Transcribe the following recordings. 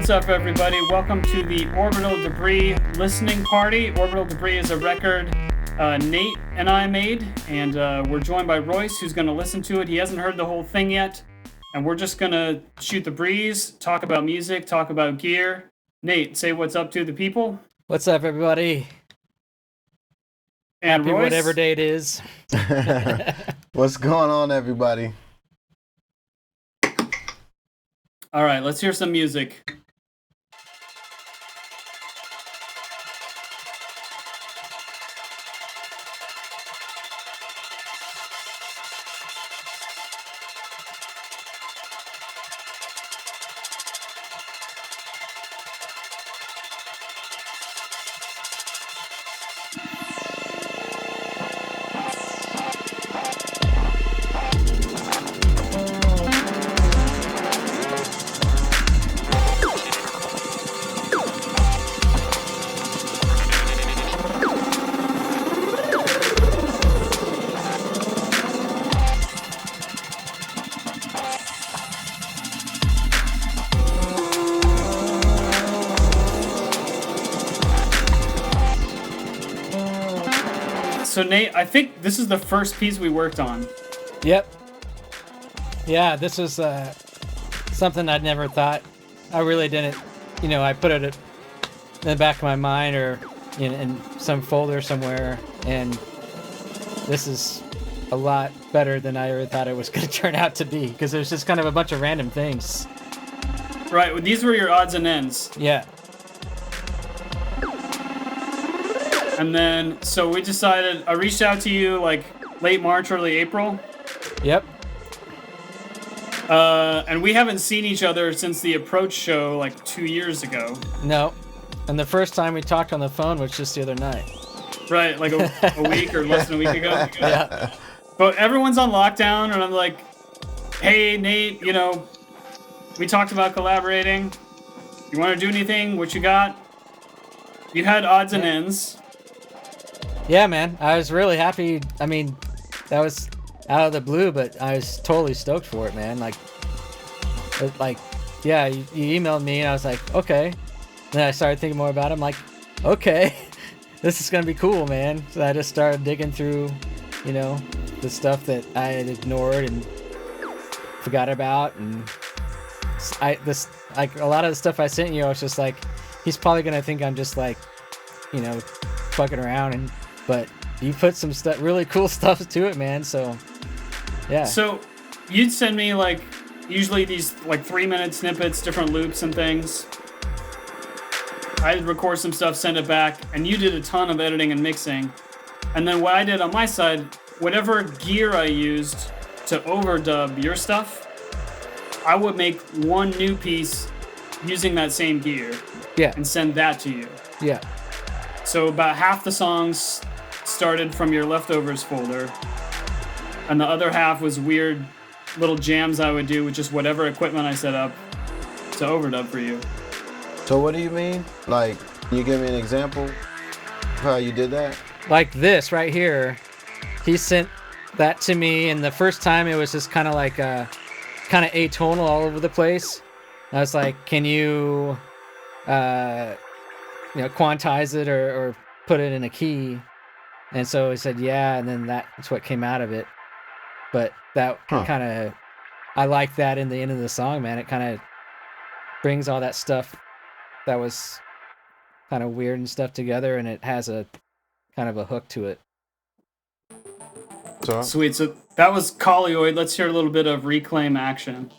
What's up, everybody? Welcome to the Orbital Debris listening party. Orbital Debris is a record Nate and I made, and we're joined by Royce, who's going to listen to it. He hasn't heard the whole thing yet, and we're just going to shoot the breeze, talk about music, talk about gear. Nate, say what's up to the people. What's up, everybody? And Happy Royce, whatever day it is. What's going on, everybody? All right, let's hear some music. So Nate, I think this is the first piece we worked on. Yep. Yeah, this was something I'd never thought. I really didn't, I put it in the back of my mind or in some folder somewhere, and this is a lot better than I ever thought it was going to turn out to be, because it was just kind of a bunch of random things. Right, well, these were your odds and ends. Yeah. And then, so we decided, I reached out to you like late March, early April. Yep. And we haven't seen each other since the Approach show like 2 years ago. No. And the first time we talked on the phone was just the other night. Right, like a week or less than a week ago. Yeah. But everyone's on lockdown, and I'm like, hey, Nate, we talked about collaborating. You want to do anything? What you got? You had odds and ends. Yeah, man. I was really happy. I mean, that was out of the blue, but I was totally stoked for it, man. Yeah, you emailed me, and I was like, okay. Then I started thinking more about it. I'm like, okay, this is going to be cool, man. So I just started digging through, the stuff that I had ignored and forgot about. And a lot of the stuff I sent you, I was just like, he's probably going to think I'm just like, fucking around, but you put some stuff, really cool stuff to it, man. So, yeah. So, you'd send me usually these 3-minute snippets, different loops and things. I'd record some stuff, send it back, and you did a ton of editing and mixing. And then what I did on my side, whatever gear I used to overdub your stuff, I would make one new piece using that same gear. Yeah. And send that to you. Yeah. So about half the songs started from your leftovers folder, and the other half was weird little jams I would do with just whatever equipment I set up to overdub for you. So what do you mean? Can you give me an example of how you did that? Like this right here, he sent that to me, and the first time it was just kind of atonal all over the place. I was like, can you quantize it or put it in a key? And so he said, yeah, and then that's what came out of it. But that kind of, I like that in the end of the song, man. It kind of brings all that stuff that was kind of weird and stuff together, and it has a kind of a hook to it. Sweet. So that was Colioid. Let's hear a little bit of Reclaim Action.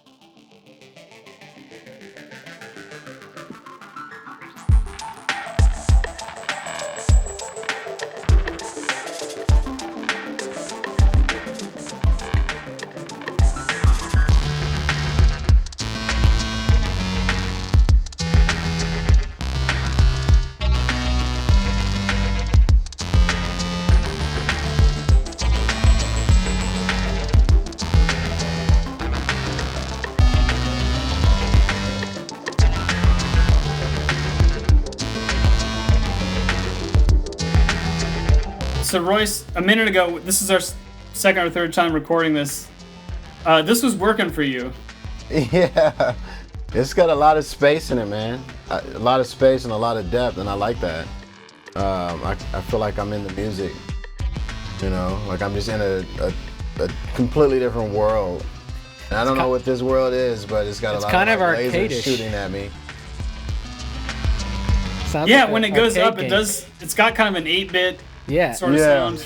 So Royce, a minute ago, this is our second or third time recording this. This was working for you. Yeah, It's got a lot of space in it, man. A lot of space and a lot of depth, and I like that. I feel like I'm in the music, you know, like I'm just in a completely different world. And I don't know what this world is, but it's got a lot of lasers arcade-ish. shooting at me. Sounds Yeah, like when an it goes arcade up, game. it does. It's got kind of an 8-bit Yeah. sort of Yeah. sound.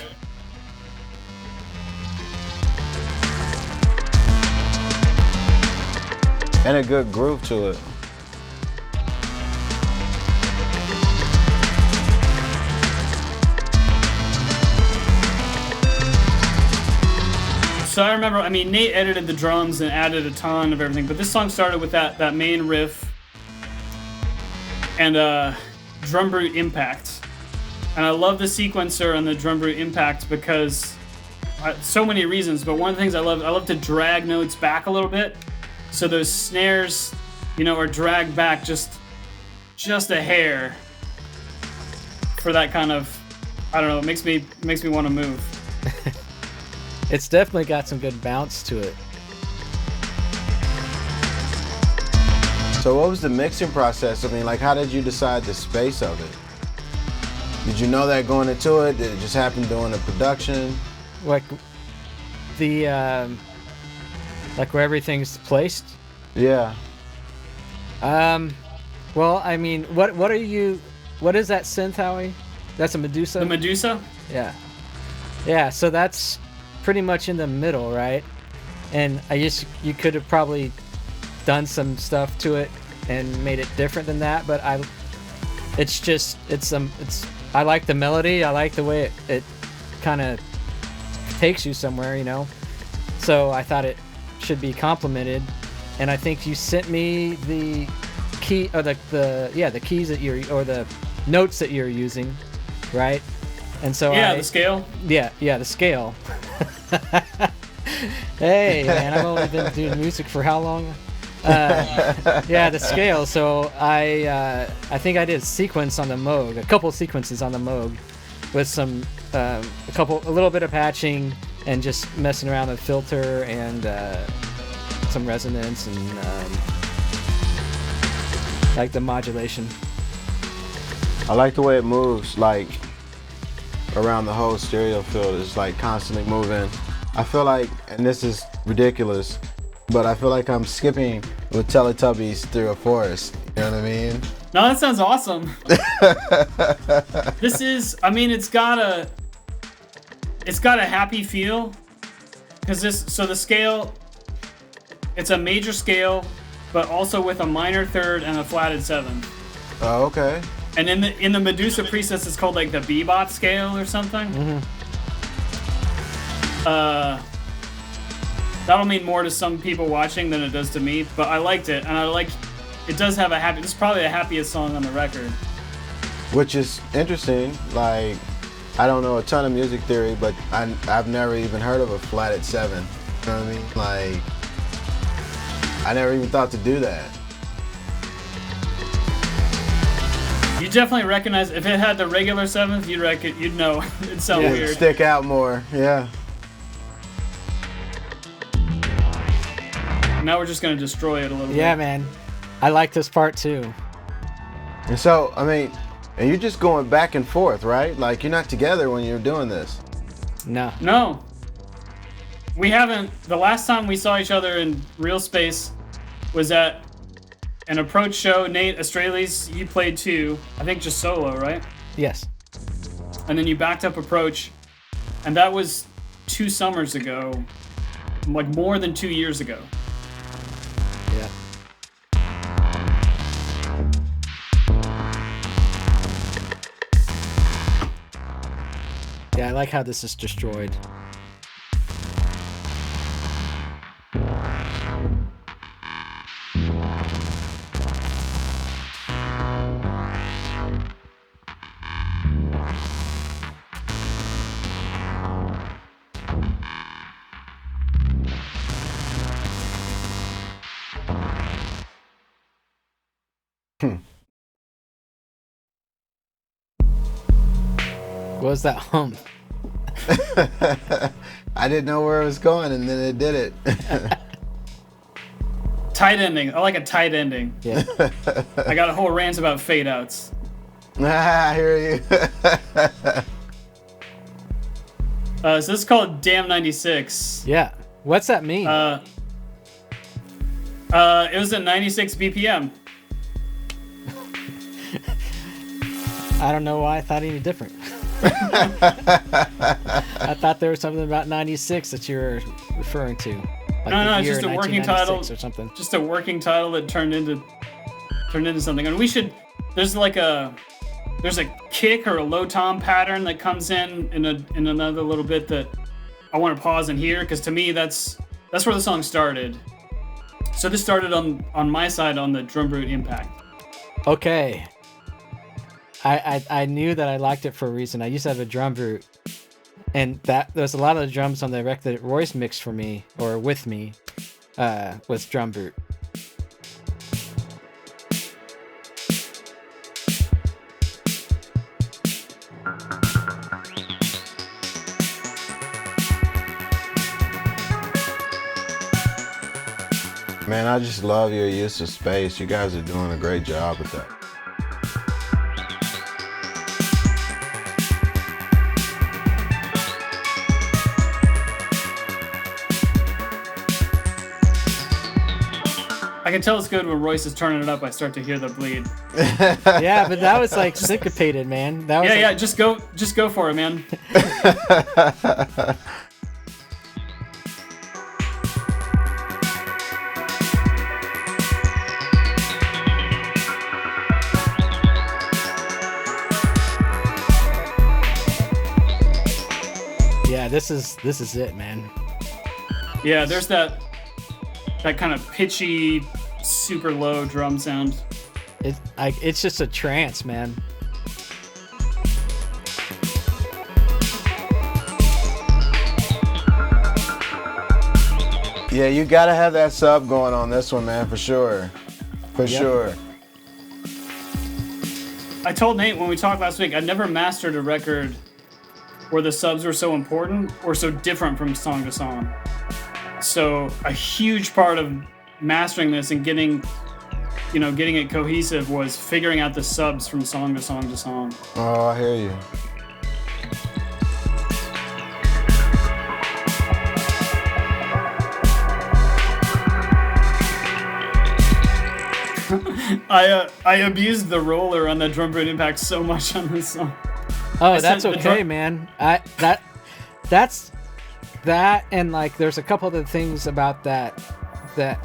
And a good groove to it. So I remember, I mean, Nate edited the drums and added a ton of everything, but this song started with that main riff and drum brute impact. And I love the sequencer on the drum brute impact because so many reasons, but one of the things I love to drag notes back a little bit. So those snares, you know, are dragged back just a hair for that kind of, I don't know, it makes me want to move. It's definitely got some good bounce to it. So what was the mixing process? I mean, like, how did you decide the space of it? Did you know that going into it? Did it just happen during the production? Like the like where everything's placed. Yeah. Well, I mean, what is that synth, Howie? That's a Medusa? The Medusa? Yeah. Yeah, so that's pretty much in the middle, right? And I guess you could have probably done some stuff to it and made it different than that, but I like the melody. I like the way it kind of takes you somewhere, you know? So I thought it should be complimented, and I think you sent me the key or the keys that or the notes that you're using, right? And so the scale. Yeah, the scale. Hey man, I've only been doing music for how long? The scale. So I think I did a sequence on the Moog, a couple sequences on the Moog, with some a little bit of patching and just messing around with filter and some resonance and like the modulation. I like the way it moves, like around the whole stereo field. It's like constantly moving. I feel like, and this is ridiculous, but I feel like I'm skipping with Teletubbies through a forest. You know what I mean? No, that sounds awesome. This is, I mean, it's got a happy feel, because the scale, it's a major scale, but also with a minor third and a flatted seventh. Oh, okay. And in the Medusa presets, it's called like the bebop scale or something. Mm-hmm. That'll mean more to some people watching than it does to me, but I liked it, and it does have this is probably the happiest song on the record. Which is interesting. Like, I don't know a ton of music theory, but I've never even heard of a flatted 7. You know what I mean? Like, I never even thought to do that. You definitely recognize, if it had the regular 7th, you'd know. It'd sound It would weird. stick out more, yeah. Now we're just gonna destroy it a little bit. Yeah, man. I like this part too. And so, I mean, and you're just going back and forth, right? Like, you're not together when you're doing this. No. No. We haven't. The last time we saw each other in real space was at an Approach show. Nate, Asterales, you played too. I think just solo, right? Yes. And then you backed up Approach. And that was 2 summers ago. Like more than 2 years ago. Yeah. Yeah, I like how this is destroyed. What was that hum? I didn't know where it was going, and then it did it. Tight ending. I like a tight ending. Yeah. I got a whole rant about fade outs. I hear you. So this is called Damn 96. Yeah. What's that mean? It was at 96 BPM. I don't know why I thought any different. I thought there was something about 96 that you were referring to. Like No, the it's year just a working title or something. Just a working title that turned into something. And we should. There's a kick or a low tom pattern that comes in another little bit that I want to pause and hear, because to me that's where the song started. So this started on my side on the drum root impact. Okay. I knew that I liked it for a reason. I used to have a drum root, and there's a lot of the drums on the record that Royce mixed for me or with me was drum root. Man, I just love your use of space. You guys are doing a great job with that. I can tell it's good when Royce is turning it up. I start to hear the bleed. Yeah, but that was like syncopated, man. That was Yeah. Just go for it, man. Yeah, this is it, man. Yeah, there's that kind of pitchy, super low drum sound. It's just a trance, man. Yeah, you gotta have that sub going on this one, man, for sure. For sure. I told Nate when we talked last week, I never mastered a record where the subs were so important or so different from song to song. So a huge part of mastering this and getting it cohesive was figuring out the subs from song to song to song. Oh, I hear you. I abused the roller on the drum root impact so much on this song. Oh, that's okay, man. That's and like there's a couple other things about that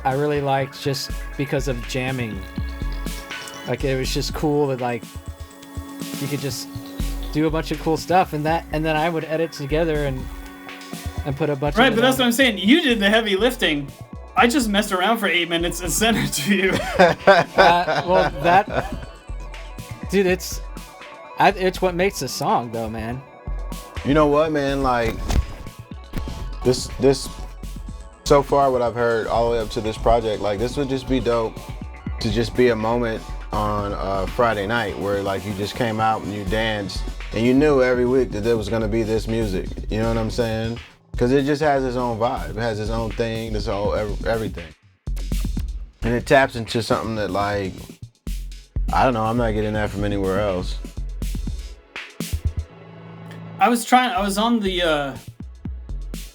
I really liked just because of jamming. Like it was just cool that like you could just do a bunch of cool stuff and then I would edit together and put a bunch of Right, but that's what I'm saying. You did the heavy lifting. I just messed around for 8 minutes and sent it to you. well, dude, it's what makes a song, though, man. You know what, man? Like this, so far, what I've heard all the way up to this project, like this would just be dope to just be a moment on a Friday night where like you just came out and you danced and you knew every week that there was gonna be this music. You know what I'm saying? Because it just has its own vibe. It has its own thing, this whole everything. And it taps into something that like, I don't know, I'm not getting that from anywhere else. I was on the,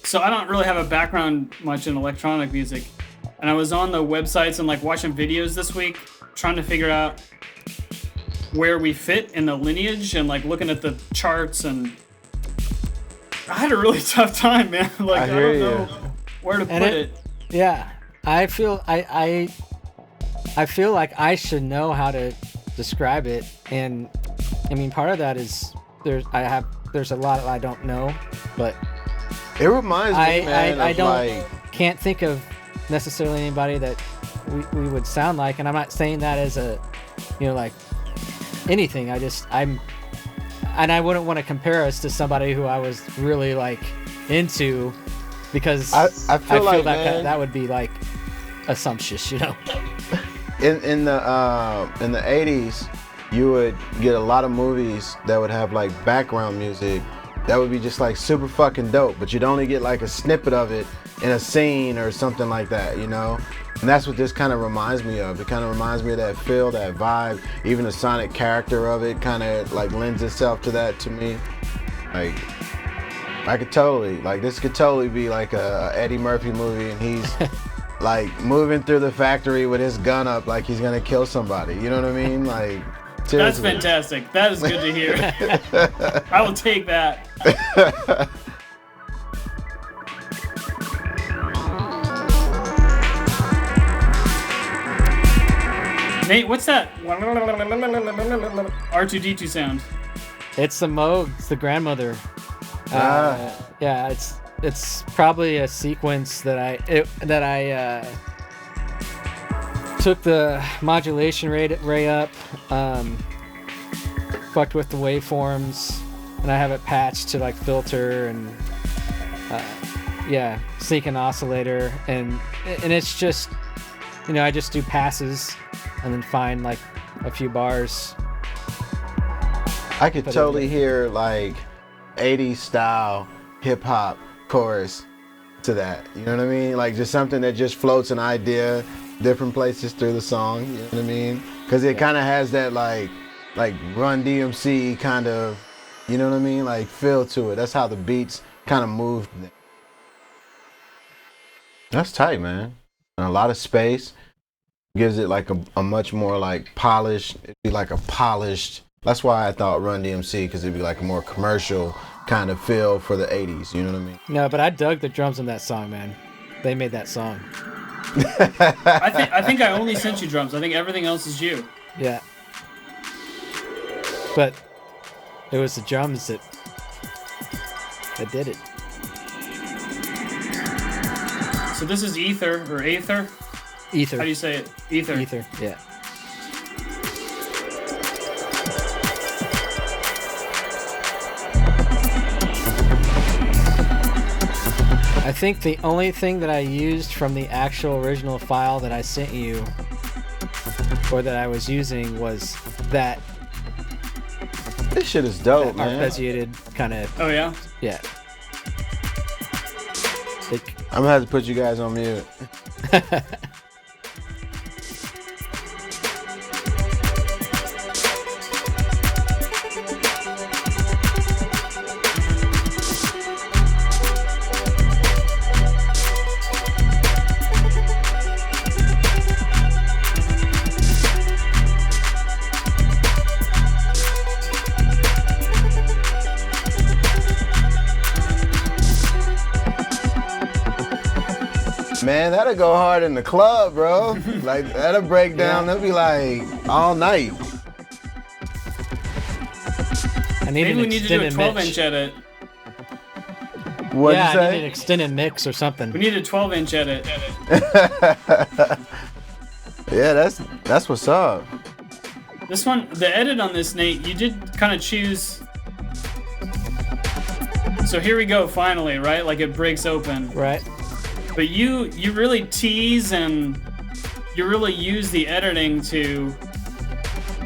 so I don't really have a background much in electronic music. And I was on the websites and like watching videos this week, trying to figure out where we fit in the lineage and like looking at the charts, and I had a really tough time, man. Like I don't know where to put it. Yeah, I feel like I should know how to describe it, and I mean part of that is there's a lot I don't know, but it reminds me, man, I of don't like, can't think of necessarily anybody that we would sound like, and I'm not saying that as a like anything. I wouldn't want to compare us to somebody who I was really like into, because I feel like that would be like assumptuous, In the 80s, you would get a lot of movies that would have like background music that would be just like super fucking dope, but you'd only get like a snippet of it in a scene or something like that, you know? And that's what this kind of reminds me of. It kind of reminds me of that feel, that vibe. Even the sonic character of it kind of like lends itself to that to me. Like, I could totally, like, this could totally be like a Eddie Murphy movie, and he's like moving through the factory with his gun up like he's gonna kill somebody. You know what I mean? Like, seriously. That's fantastic. That is good to hear. I will take that. Nate, what's that R2D2 sound? It's the Moog. It's the grandmother. Yeah, it's probably a sequence that I took the modulation rate up, fucked with the waveforms, and I have it patched to like filter and sync and oscillator, and it's just, you know, I just do passes and then find like a few bars. I could totally hear like 80s style hip hop chorus to that. You know what I mean? Like just something that just floats an idea different places through the song. You know what I mean? Because it kind of has that like Run DMC kind of, you know what I mean? Like feel to it. That's how the beats kind of moved. That's tight, man. And a lot of space gives it like a much more like polished. It'd be like a polished. That's why I thought Run DMC, because it'd be like a more commercial kind of feel for the 80s, you know what I mean? No, but I dug the drums in that song, man. They made that song. I think I only sent you drums. I think everything else is you. Yeah. But it was the drums that did it. So this is Ether, or Aether? Ether. How do you say it? Ether. Ether, yeah. I think the only thing that I used from the actual original file that I sent you, or that I was using, was that. This shit is dope, man. Arpeggiated kind of. Oh yeah. Yeah. I'm gonna have to put you guys on mute. Man, that'll go hard in the club, bro. Like, that'll break down. That'll be like all night. Maybe we need to do a 12-inch edit. What'd you say? I need an extended mix or something. We need a 12-inch edit. Yeah, that's what's up. This one, the edit on this, Nate, you did kind of choose. So here we go, finally, right? Like it breaks open. Right. But you really tease and you really use the editing to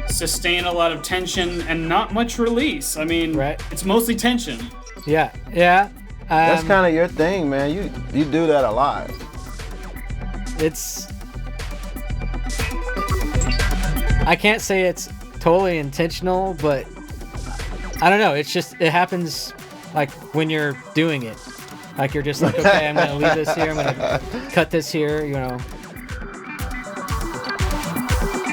sustain a lot of tension and not much release. I mean, right. It's mostly tension. Yeah. That's kind of your thing, man. You do that a lot. I can't say it's totally intentional, but I don't know. It happens like when you're doing it. Like you're just like, okay, I'm gonna leave this here. I'm gonna cut this here. You know.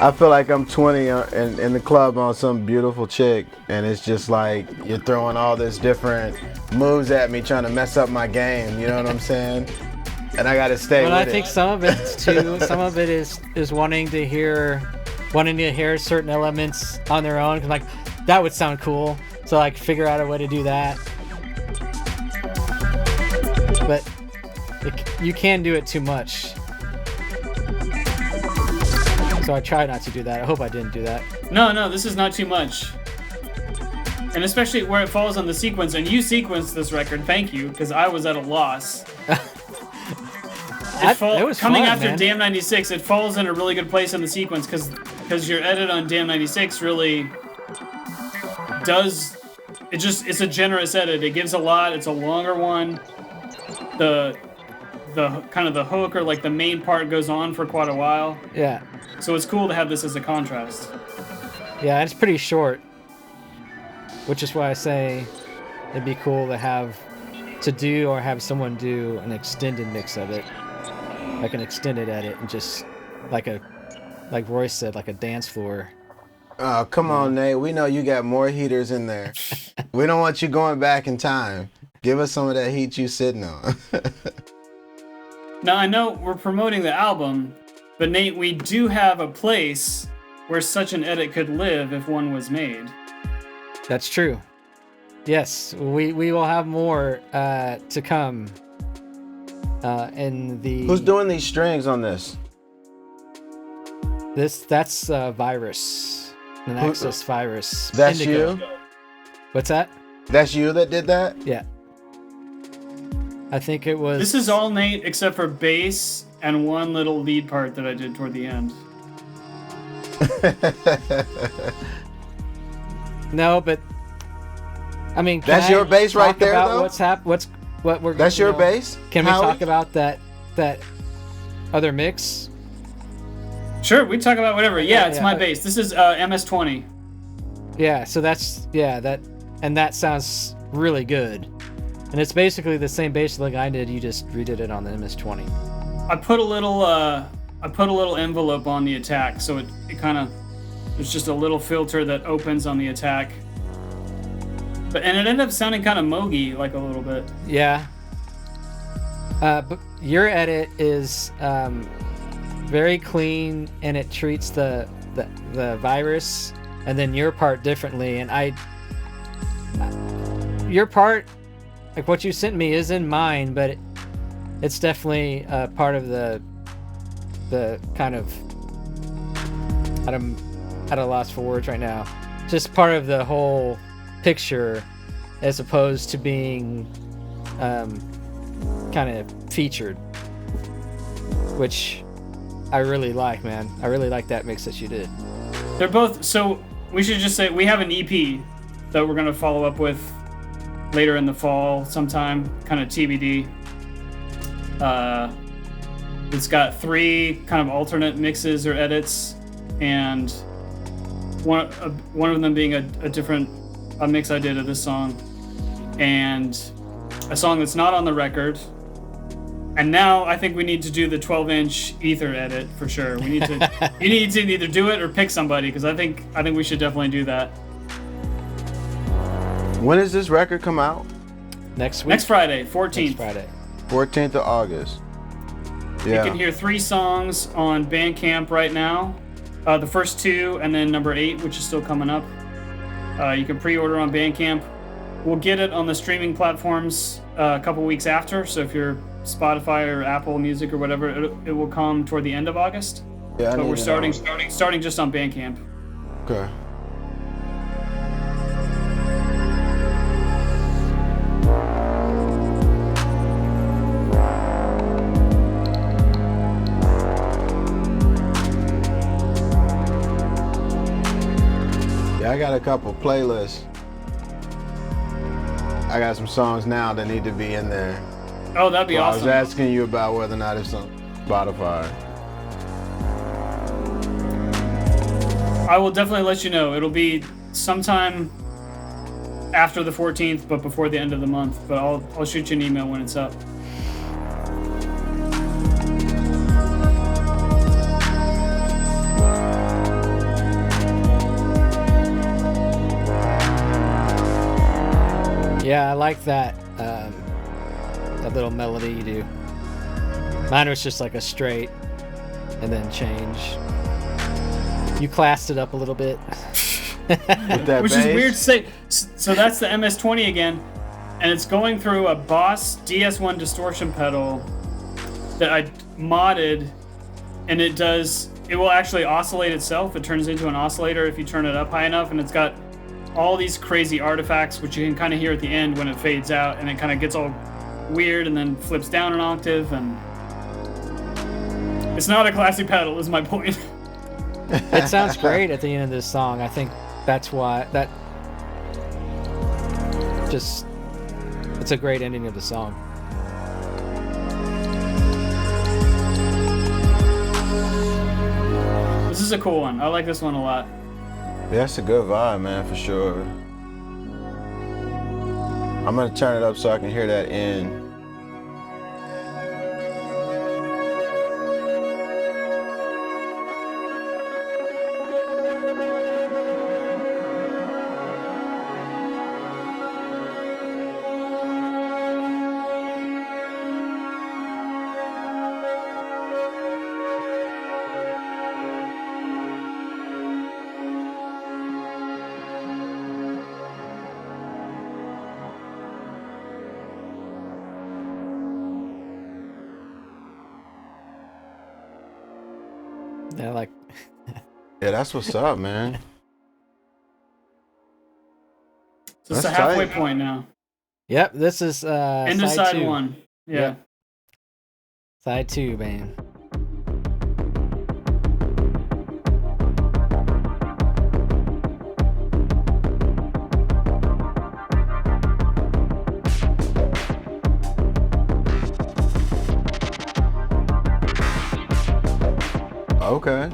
I feel like I'm 20 in the club on some beautiful chick, and it's just like you're throwing all this different moves at me, trying to mess up my game. You know what I'm saying? And I gotta stay with it. But I think some of it's too. Some of it is wanting to hear certain elements on their own. 'Cause like that would sound cool. So like figure out a way to do that. But you can do it too much. So I try not to do that. I hope I didn't do that. No, this is not too much. And especially where it falls on the sequence. And you sequenced this record, thank you, because I was at a loss. It was coming fun, after man. Damn 96, it falls in a really good place in the sequence because your edit on Damn 96 really does. It's a generous edit. It gives a lot. It's a longer one. The the kind of the hook or like the main part goes on for quite a while. Yeah. So it's cool to have this as a contrast. Yeah, it's pretty short, which is why I say it'd be cool to have someone do an extended mix of it, like an extended edit, and just like Royce said, like a dance floor. Oh, come on, Nate. We know you got more heaters in there. We don't want you going back in time. Give us some of that heat you sitting on. Now, I know we're promoting the album, but Nate, we do have a place where such an edit could live if one was made. That's true. Yes, we will have more to come in the... Who's doing these strings on this? That's Virus. An Access Virus. That's Indigo. you? What's that? That's you that did that? Yeah. I think it was... This is all Nate except for bass and one little lead part that I did toward the end. No, but I mean, that's your bass right there, though. That's your bass. Can we talk about that other mix? Sure, we talk about whatever. Yeah, it's my okay. bass. This is MS-20. Yeah, so that sounds really good, and it's basically the same bass like I did. You just redid it on the MS-20. I put a little envelope on the attack, so it kind of, there's just a little filter that opens on the attack. And it ended up sounding kind of mogy, like a little bit. Yeah. But your edit is very clean, and it treats the virus and then your part differently. And your part, like what you sent me, is in mine, but it's definitely part of the kind of, I'm at a loss for words right now. Just part of the whole picture, as opposed to being kind of featured, which I really like, man. I really like that mix that you did. They're both, so we should just say we have an EP that we're going to follow up with later in the fall sometime, kind of TBD. It's got 3 kind of alternate mixes or edits, and one of them being a mix I did of this song, and a song that's not on the record. And now I think we need to do the 12-inch ether edit for sure. We need to. You need to either do it or pick somebody, because I think we should definitely do that. When does this record come out? Next week. Next Friday, 14th. Next Friday. 14th of August. Yeah. You can hear 3 songs on Bandcamp right now. The first 2, and then number 8, which is still coming up. You can pre-order on Bandcamp. We'll get it on the streaming platforms a couple weeks after. So if you're Spotify or Apple Music or whatever, it will come toward the end of August. Yeah, but we're starting just on Bandcamp. Okay. Yeah, I got a couple playlists. I got some songs now that need to be in there. Oh, that'd be awesome. I was asking you about whether or not it's on Spotify. I will definitely let you know. It'll be sometime after the 14th, but before the end of the month. But I'll shoot you an email when it's up. Yeah, I like that little melody you do. Mine was just like a straight and then change. You classed it up a little bit. With that Which bass. is weird to say. So that's the MS-20 again, and it's going through a Boss DS1 distortion pedal that I modded, and it will actually oscillate itself. It turns into an oscillator if you turn it up high enough, and it's got all these crazy artifacts, which you can kind of hear at the end when it fades out, and it kind of gets all weird and then flips down an octave, and it's not a classic pedal is my point. It sounds great at the end of this song. I think that's why it's a great ending of the song. is a cool one. I like this one a lot. Yeah, that's a good vibe, man, for sure. I'm gonna turn it up so I can hear that in. Yeah, like. Yeah, that's what's up, man. So it's That's a halfway tight. point now. Yep, this is Into side side 2. 1. Yeah. Yep. Side 2, man. Okay.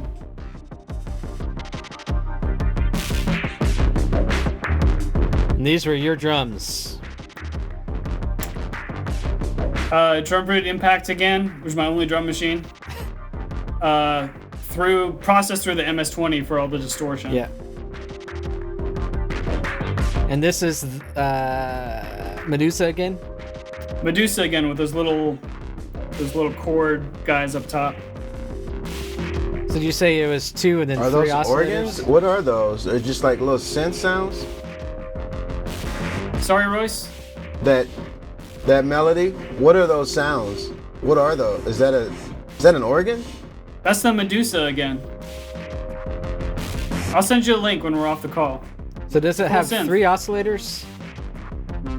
And these were your drums. Drum root impact again, which is my only drum machine. Processed through the MS-20 for all the distortion. Yeah. And this is Medusa again? Medusa again with those little chord guys up top. So did you say it was 2 and then Are 3 those oscillators? organs? What are those? They're just like little synth sounds? Sorry, Royce? That melody? What are those sounds? What are those? Is that an organ? That's the Medusa again. I'll send you a link when we're off the call. So does it have synth. 3 oscillators?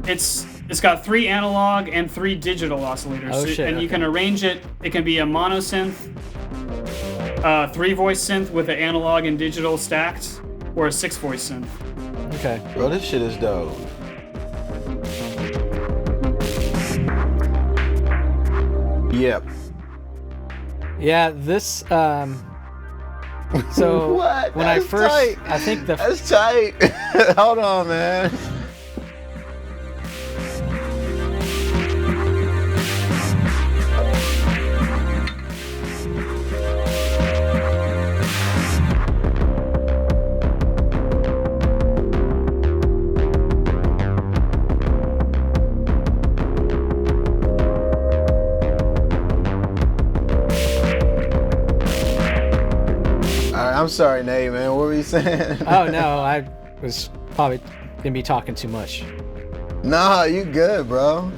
It's got 3 analog and 3 digital oscillators. Oh, shit, and you okay. can arrange it. It can be a mono synth, 3-voice synth with the analog and digital stacked, or a 6-voice synth. Okay. Bro, this shit is dope. Yep. Yeah, this so What? when I That's first tight. I think the That's tight. Hold on, man. I'm sorry, Nate, man. What were you saying? Oh no, I was probably gonna be talking too much. Nah, you good, bro.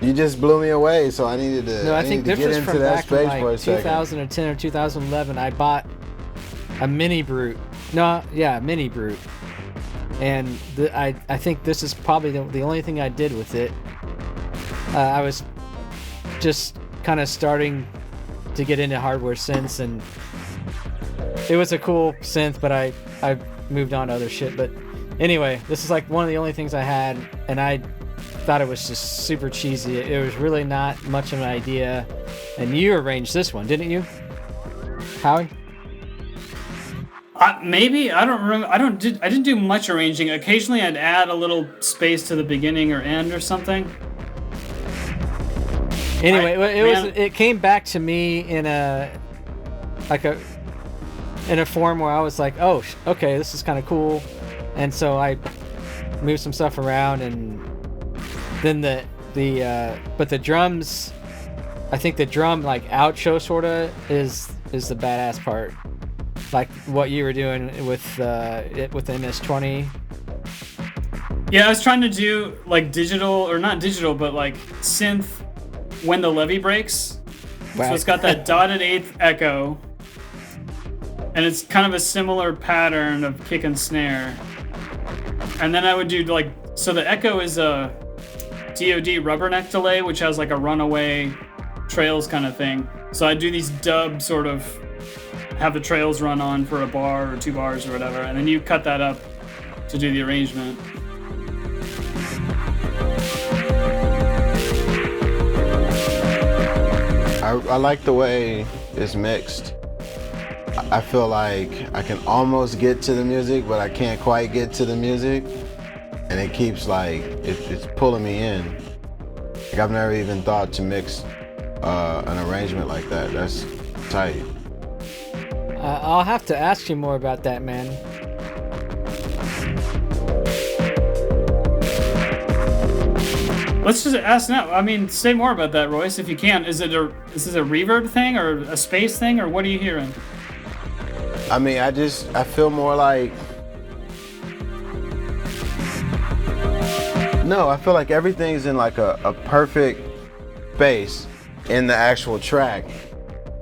You just blew me away, so I needed to. No, I needed think to this get was into from that back in space for a like second. 2010 or 2011. I bought a mini brute. No, yeah, mini brute. And I think this is probably the only thing I did with it. I was just kind of starting to get into hardware synths, and it was a cool synth, but I moved on to other shit. But anyway, this is like one of the only things I had, and I thought it was just super cheesy. It was really not much of an idea. And you arranged this one, didn't you, Howie? Maybe, I don't remember. I didn't do much arranging. Occasionally, I'd add a little space to the beginning or end or something. Anyway, it came back to me in a form where I was like, oh, okay, this is kind of cool, and so I moved some stuff around, and then but the drums, I think the drum like outro sorta is the badass part, like what you were doing with MS-20. Yeah, I was trying to do like digital, or not digital, but like synth when the levee breaks. Wow. So it's got that dotted eighth echo, and it's kind of a similar pattern of kick and snare. And then I would do like, so the echo is a DoD rubberneck delay, which has like a runaway trails kind of thing. So I do these dub sort of, have the trails run on for a bar or 2 bars or whatever, and then you cut that up to do the arrangement. I like the way it's mixed. I feel like I can almost get to the music, but I can't quite get to the music. And it keeps like, it's pulling me in. Like I've never even thought to mix an arrangement like that. That's tight. I'll have to ask you more about that, man. Let's just ask now. I mean, say more about that, Royce, if you can. Is this a reverb thing or a space thing, or what are you hearing? I mean, I feel more like, no, I feel like everything's in like a perfect space in the actual track.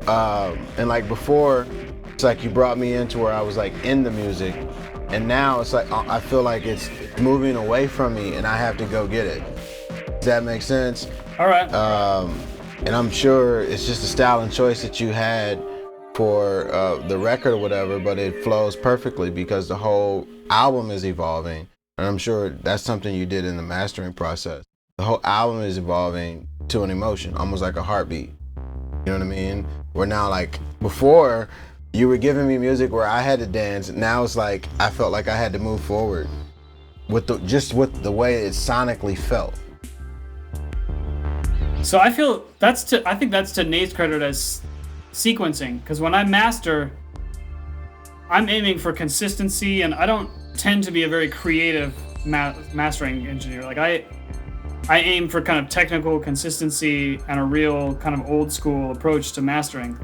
And like before, it's like you brought me into where I was like in the music, and now it's like I feel like it's moving away from me and I have to go get it. Does that make sense? All right. And I'm sure it's just a style and choice that you had for the record or whatever, but it flows perfectly because the whole album is evolving. And I'm sure that's something you did in the mastering process. The whole album is evolving to an emotion, almost like a heartbeat. You know what I mean? Where now, like before, you were giving me music where I had to dance. Now it's like I felt like I had to move forward with the way it sonically felt. So I think that's to Nate's credit as sequencing, because when I master, I'm aiming for consistency, and I don't tend to be a very creative mastering engineer. Like I aim for kind of technical consistency and a real kind of old school approach to mastering.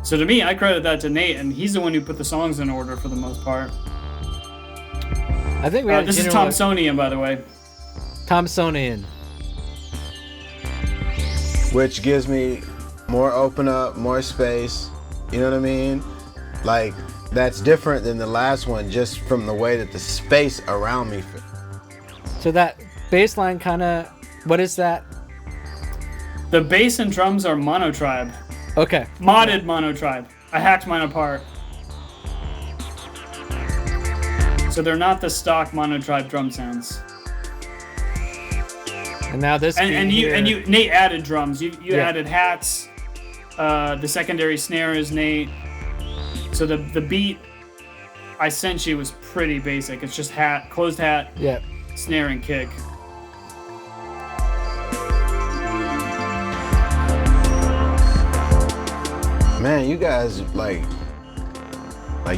So to me, I credit that to Nate, and he's the one who put the songs in order for the most part. I think we had this is Thomsonian, by the way. Thomsonian. Which gives me more open up, more space. You know what I mean? Like, that's different than the last one just from the way that the space around me feels. So that bass line kind of, what is that? The bass and drums are monotribe. Okay. Modded monotribe. I hacked mine apart. So they're not the stock monotribe drum sounds. And now this Nate added drums. You Yeah. added hats. The secondary snare is Nate. So the beat I sent you was pretty basic. It's just closed hat, Yeah. snare and kick. Man, you guys like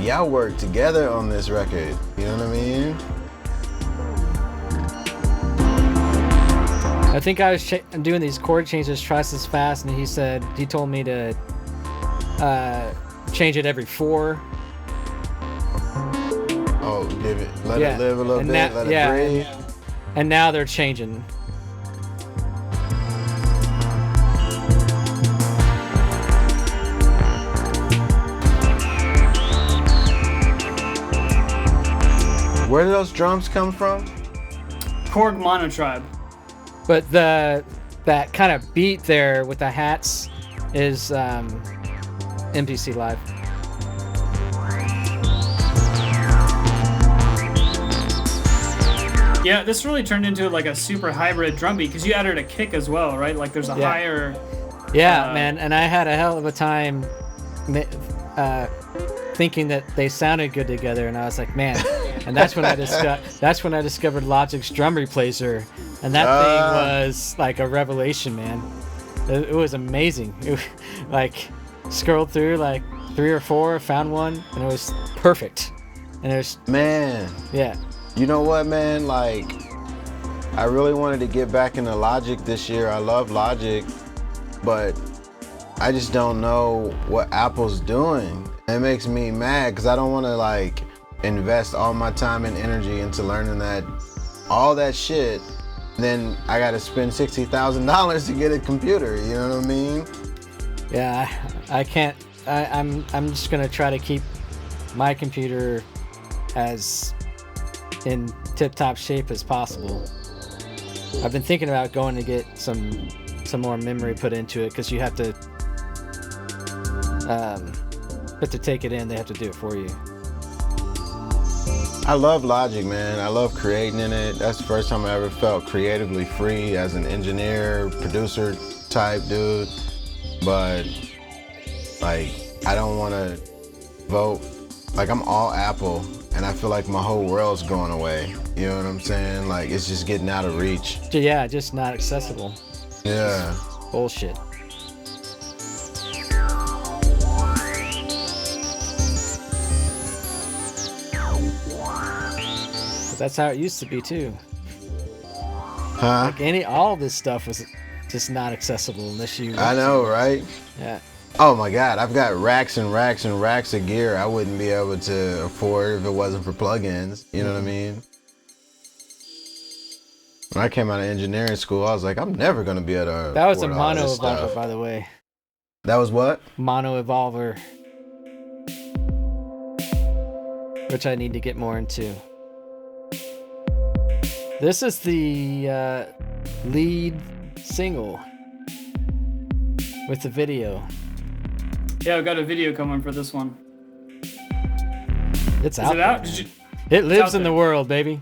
y'all work together on this record. You know what I mean? I think I was doing these chord changes twice as fast, and he told me to change it every 4. Oh, let it live a little And bit, let it breathe. And now they're changing. Where do those drums come from? Korg monotribe. But that kind of beat there with the hats is MPC Live. Yeah, this really turned into like a super hybrid drum beat because you added a kick as well, right? Like there's a higher. Yeah, man, and I had a hell of a time thinking that they sounded good together, and I was like, man, and that's when I discovered Logic's drum replacer, and that thing was like a revelation, man. It was amazing. Like scrolled through like 3 or 4, found one, and it was perfect. And there's Man. yeah. You know what, man? Like, I really wanted to get back into Logic this year. I love Logic, but I just don't know what Apple's doing. It makes me mad because I don't want to like invest all my time and energy into learning all that shit. Then I got to spend $60,000 to get a computer. You know what I mean? Yeah, I can't. I'm just gonna try to keep my computer as in tip-top shape as possible. I've been thinking about going to get some more memory put into it because you have to take it in. They have to do it for you. I love Logic, man. I love creating in it. That's the first time I ever felt creatively free as an engineer, producer type dude. But like, I don't want to vote. Like I'm all Apple, and I feel like my whole world's going away. You know what I'm saying? Like it's just getting out of reach. Yeah, just not accessible. Yeah. Bullshit. But that's how it used to be too. Huh? Like all this stuff was just not accessible unless you. I know, right? Yeah. Oh my God, I've got racks and racks and racks of gear I wouldn't be able to afford if it wasn't for plugins. You know what I mean? When I came out of engineering school, I was like, I'm never gonna be able to. That was a afford all mono this evolver, stuff. by the way. That was what? Mono evolver, which I need to get more into. This is the lead single with the video. Yeah, I've got a video coming for this one. It's Is out. it out? There, it lives out in the there. world, baby.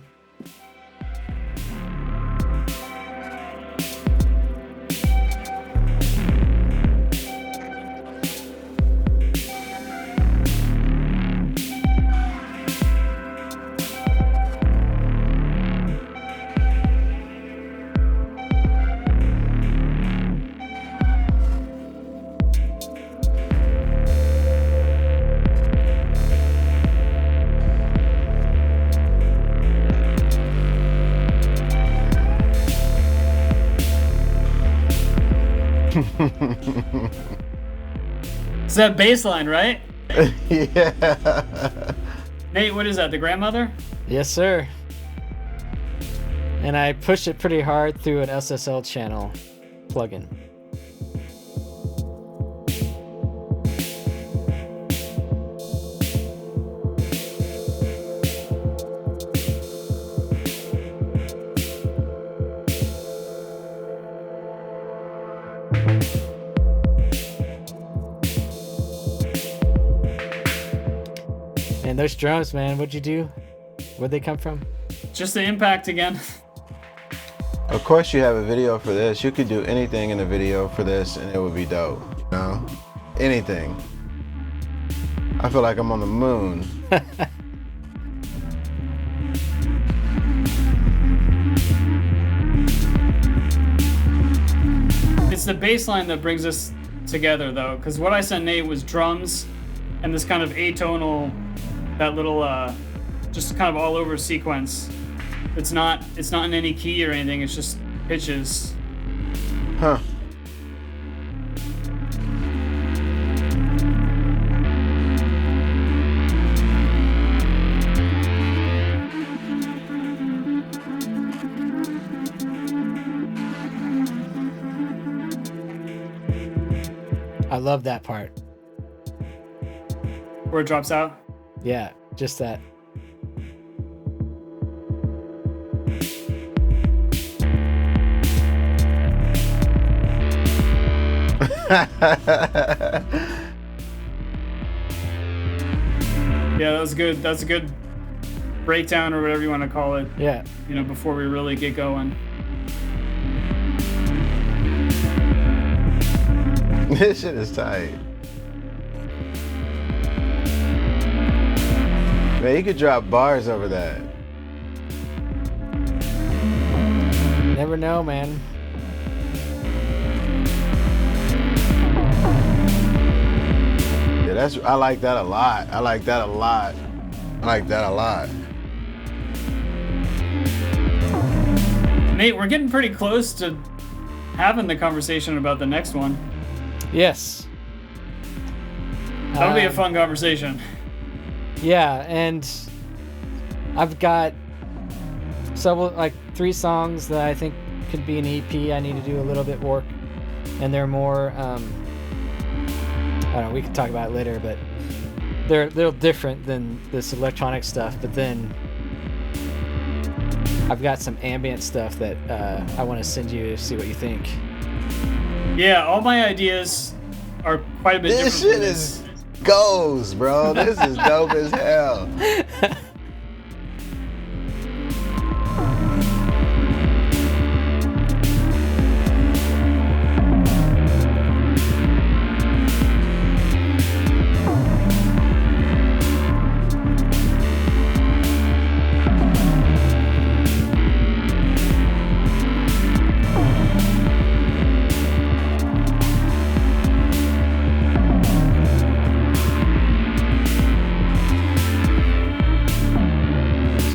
It's that bass line, right? Yeah. Nate, what is that? The grandmother? Yes, sir. And I push it pretty hard through an SSL channel plugin. And those drums, man, what'd you do? Where'd they come from? Just the impact again. Of course you have a video for this. You could do anything in a video for this and it would be dope, you know? Anything. I feel like I'm on the moon. It's the bass line that brings us together, though, because what I sent Nate was drums and this kind of atonal, that little, just kind of all over sequence. It's not in any key or anything. It's just pitches. Huh. I love that part. Where it drops out. Yeah, just that. Yeah, that's good. That's a good breakdown or whatever you want to call it. Yeah. You know, before we really get going. This shit is tight. Man, you could drop bars over that. Never know, man. Yeah, I like that a lot. I like that a lot. I like that a lot. Nate, we're getting pretty close to having the conversation about the next one. Yes. That'll be a fun conversation. Yeah, and I've got several, like 3 songs that I think could be an EP. I need to do a little bit work, and they're more. I don't know. We can talk about it later, but they're different than this electronic stuff. But then I've got some ambient stuff that I want to send you to see what you think. Yeah, all my ideas are quite a bit This different. shit is goes, bro. This is dope as hell.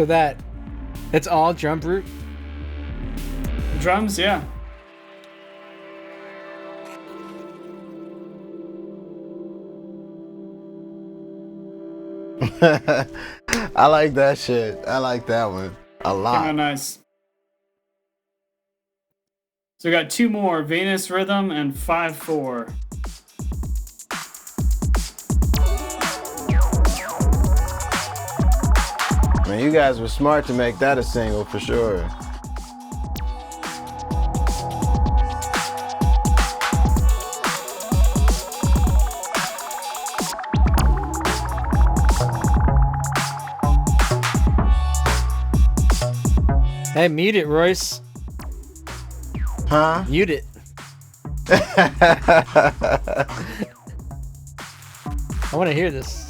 that, it's all drum root? Drums, yeah. I like that shit. I like that one a lot. Came out nice. So we got 2 more, Venus Rhythm and 5/4. Man, you guys were smart to make that a single for sure. Hey, mute it, Royce. Huh? Mute it. I want to hear this.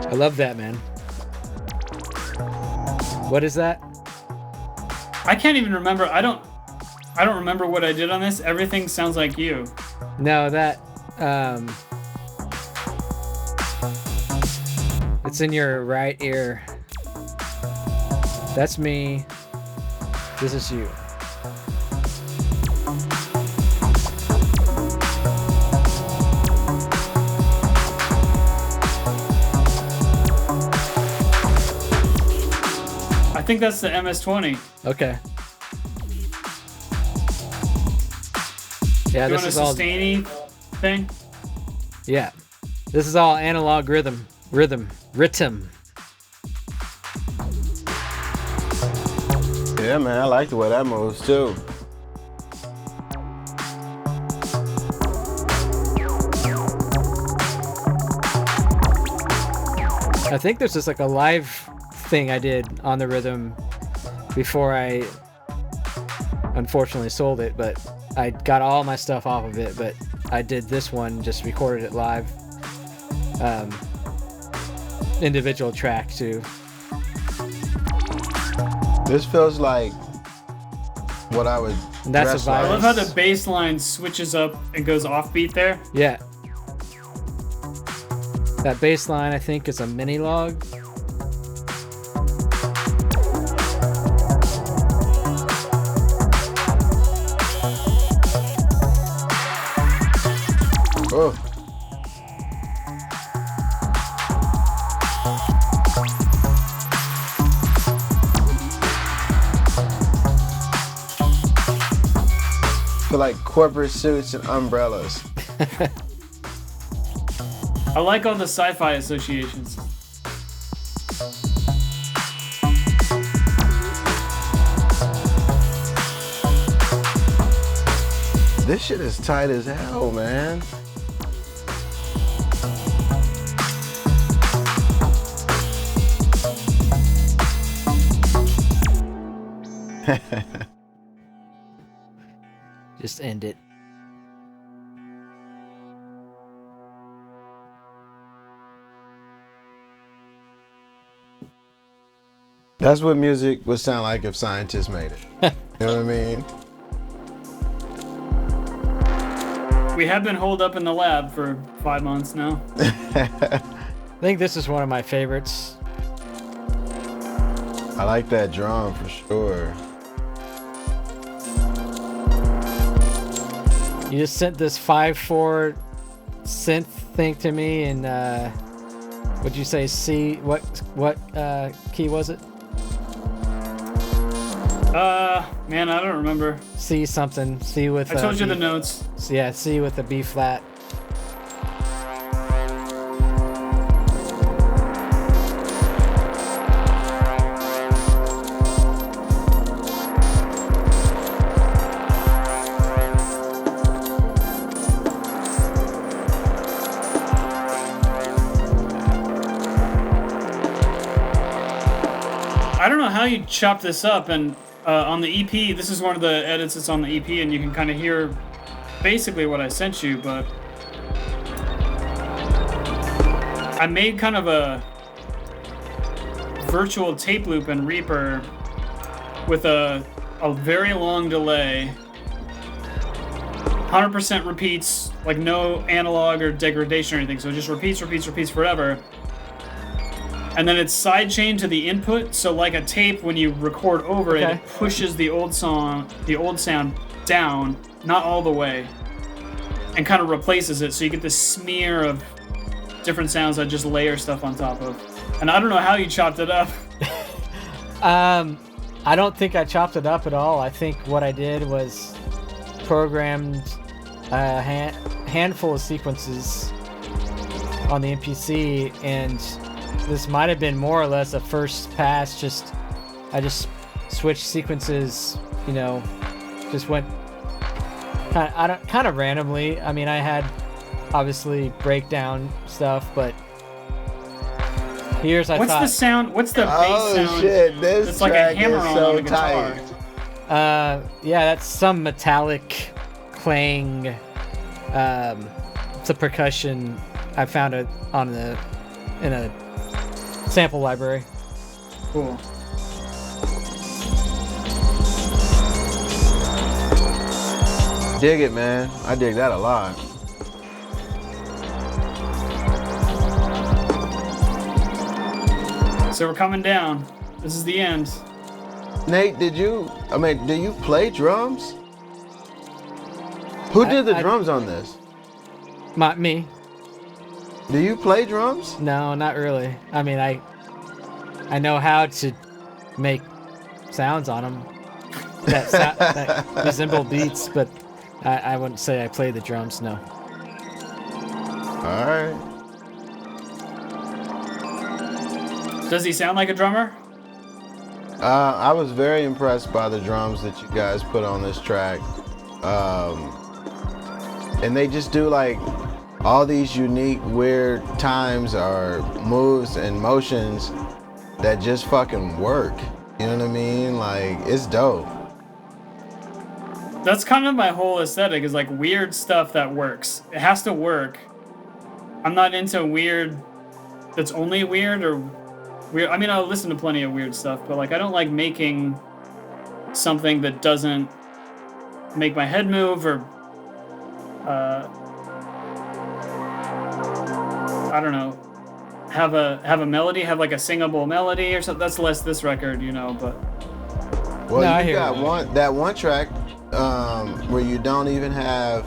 I love that, man. What is that? I can't even remember. I don't remember what I did on this. Everything sounds like you. No, that it's in your right ear. That's me. This is you. I think that's the MS-20. Okay. Yeah, Doing this a is all. sustainy thing. Yeah, this is all analog rhythm. Yeah, man, I like the way that moves too. I think there's just like a live thing I did on the rhythm before I unfortunately sold it, but I got all my stuff off of it, but I did this one, just recorded it live. Individual track too. This feels like what I would. And that's dress a I vibe. love how the bass line switches up and goes off beat there. Yeah. That bass line I think is a mini log. Oh. Feel like corporate suits and umbrellas. I like all the sci-fi associations. This shit is tight as hell, man. Just end it. That's what music would sound like if scientists made it. You know what I mean? We have been holed up in the lab for 5 months now. I think this is one of my favorites. I like that drum for sure. You just sent this 5/4 synth thing to me, and what'd you say? C? What key was it? Man, I don't remember. C something. C with. I told you B, the notes. Yeah, C with the B flat. I don't know how you chop this up, and On the EP, this is one of the edits that's on the EP, and you can kind of hear basically what I sent you, but I made kind of a virtual tape loop in Reaper with a very long delay. 100% repeats, like no analog or degradation or anything, so it just repeats forever. And then it's sidechained to the input, so like a tape, when you record over it pushes the old sound down, not all the way, and kind of replaces it, so you get this smear of different sounds that just layer stuff on top of. And I don't know how you chopped it up. I don't think I chopped it up at all. I think what I did was programmed a handful of sequences on the MPC, and this might have been more or less a first pass. I just switched sequences, you know, just went kind of randomly. I mean, I had obviously breakdown stuff, but here's What's the sound? What's the bass sound? Oh shit! This it's like a hammer on a guitar. Yeah, that's some metallic clang. It's a percussion. I found it in a sample library. Cool. Dig it, man. I dig that a lot. So we're coming down. This is the end. Nate, do you play drums? Who did the drums on this? Me. Do you play drums? No, not really. I mean, I know how to make sounds on them that resemble beats, but I wouldn't say I play the drums. No. All right. Does he sound like a drummer? I was very impressed by the drums that you guys put on this track. And they just do like all these unique, weird times or moves and motions that just fucking work. You know what I mean? Like, it's dope. That's kind of my whole aesthetic, is like weird stuff that works. It has to work. I'm not into weird that's only weird or weird. I mean, I'll listen to plenty of weird stuff, but like I don't like making something that doesn't make my head move or I don't know, have a melody, have like a singable melody or something. That's less this record, you know, but well, no, you got that one track where you don't even have,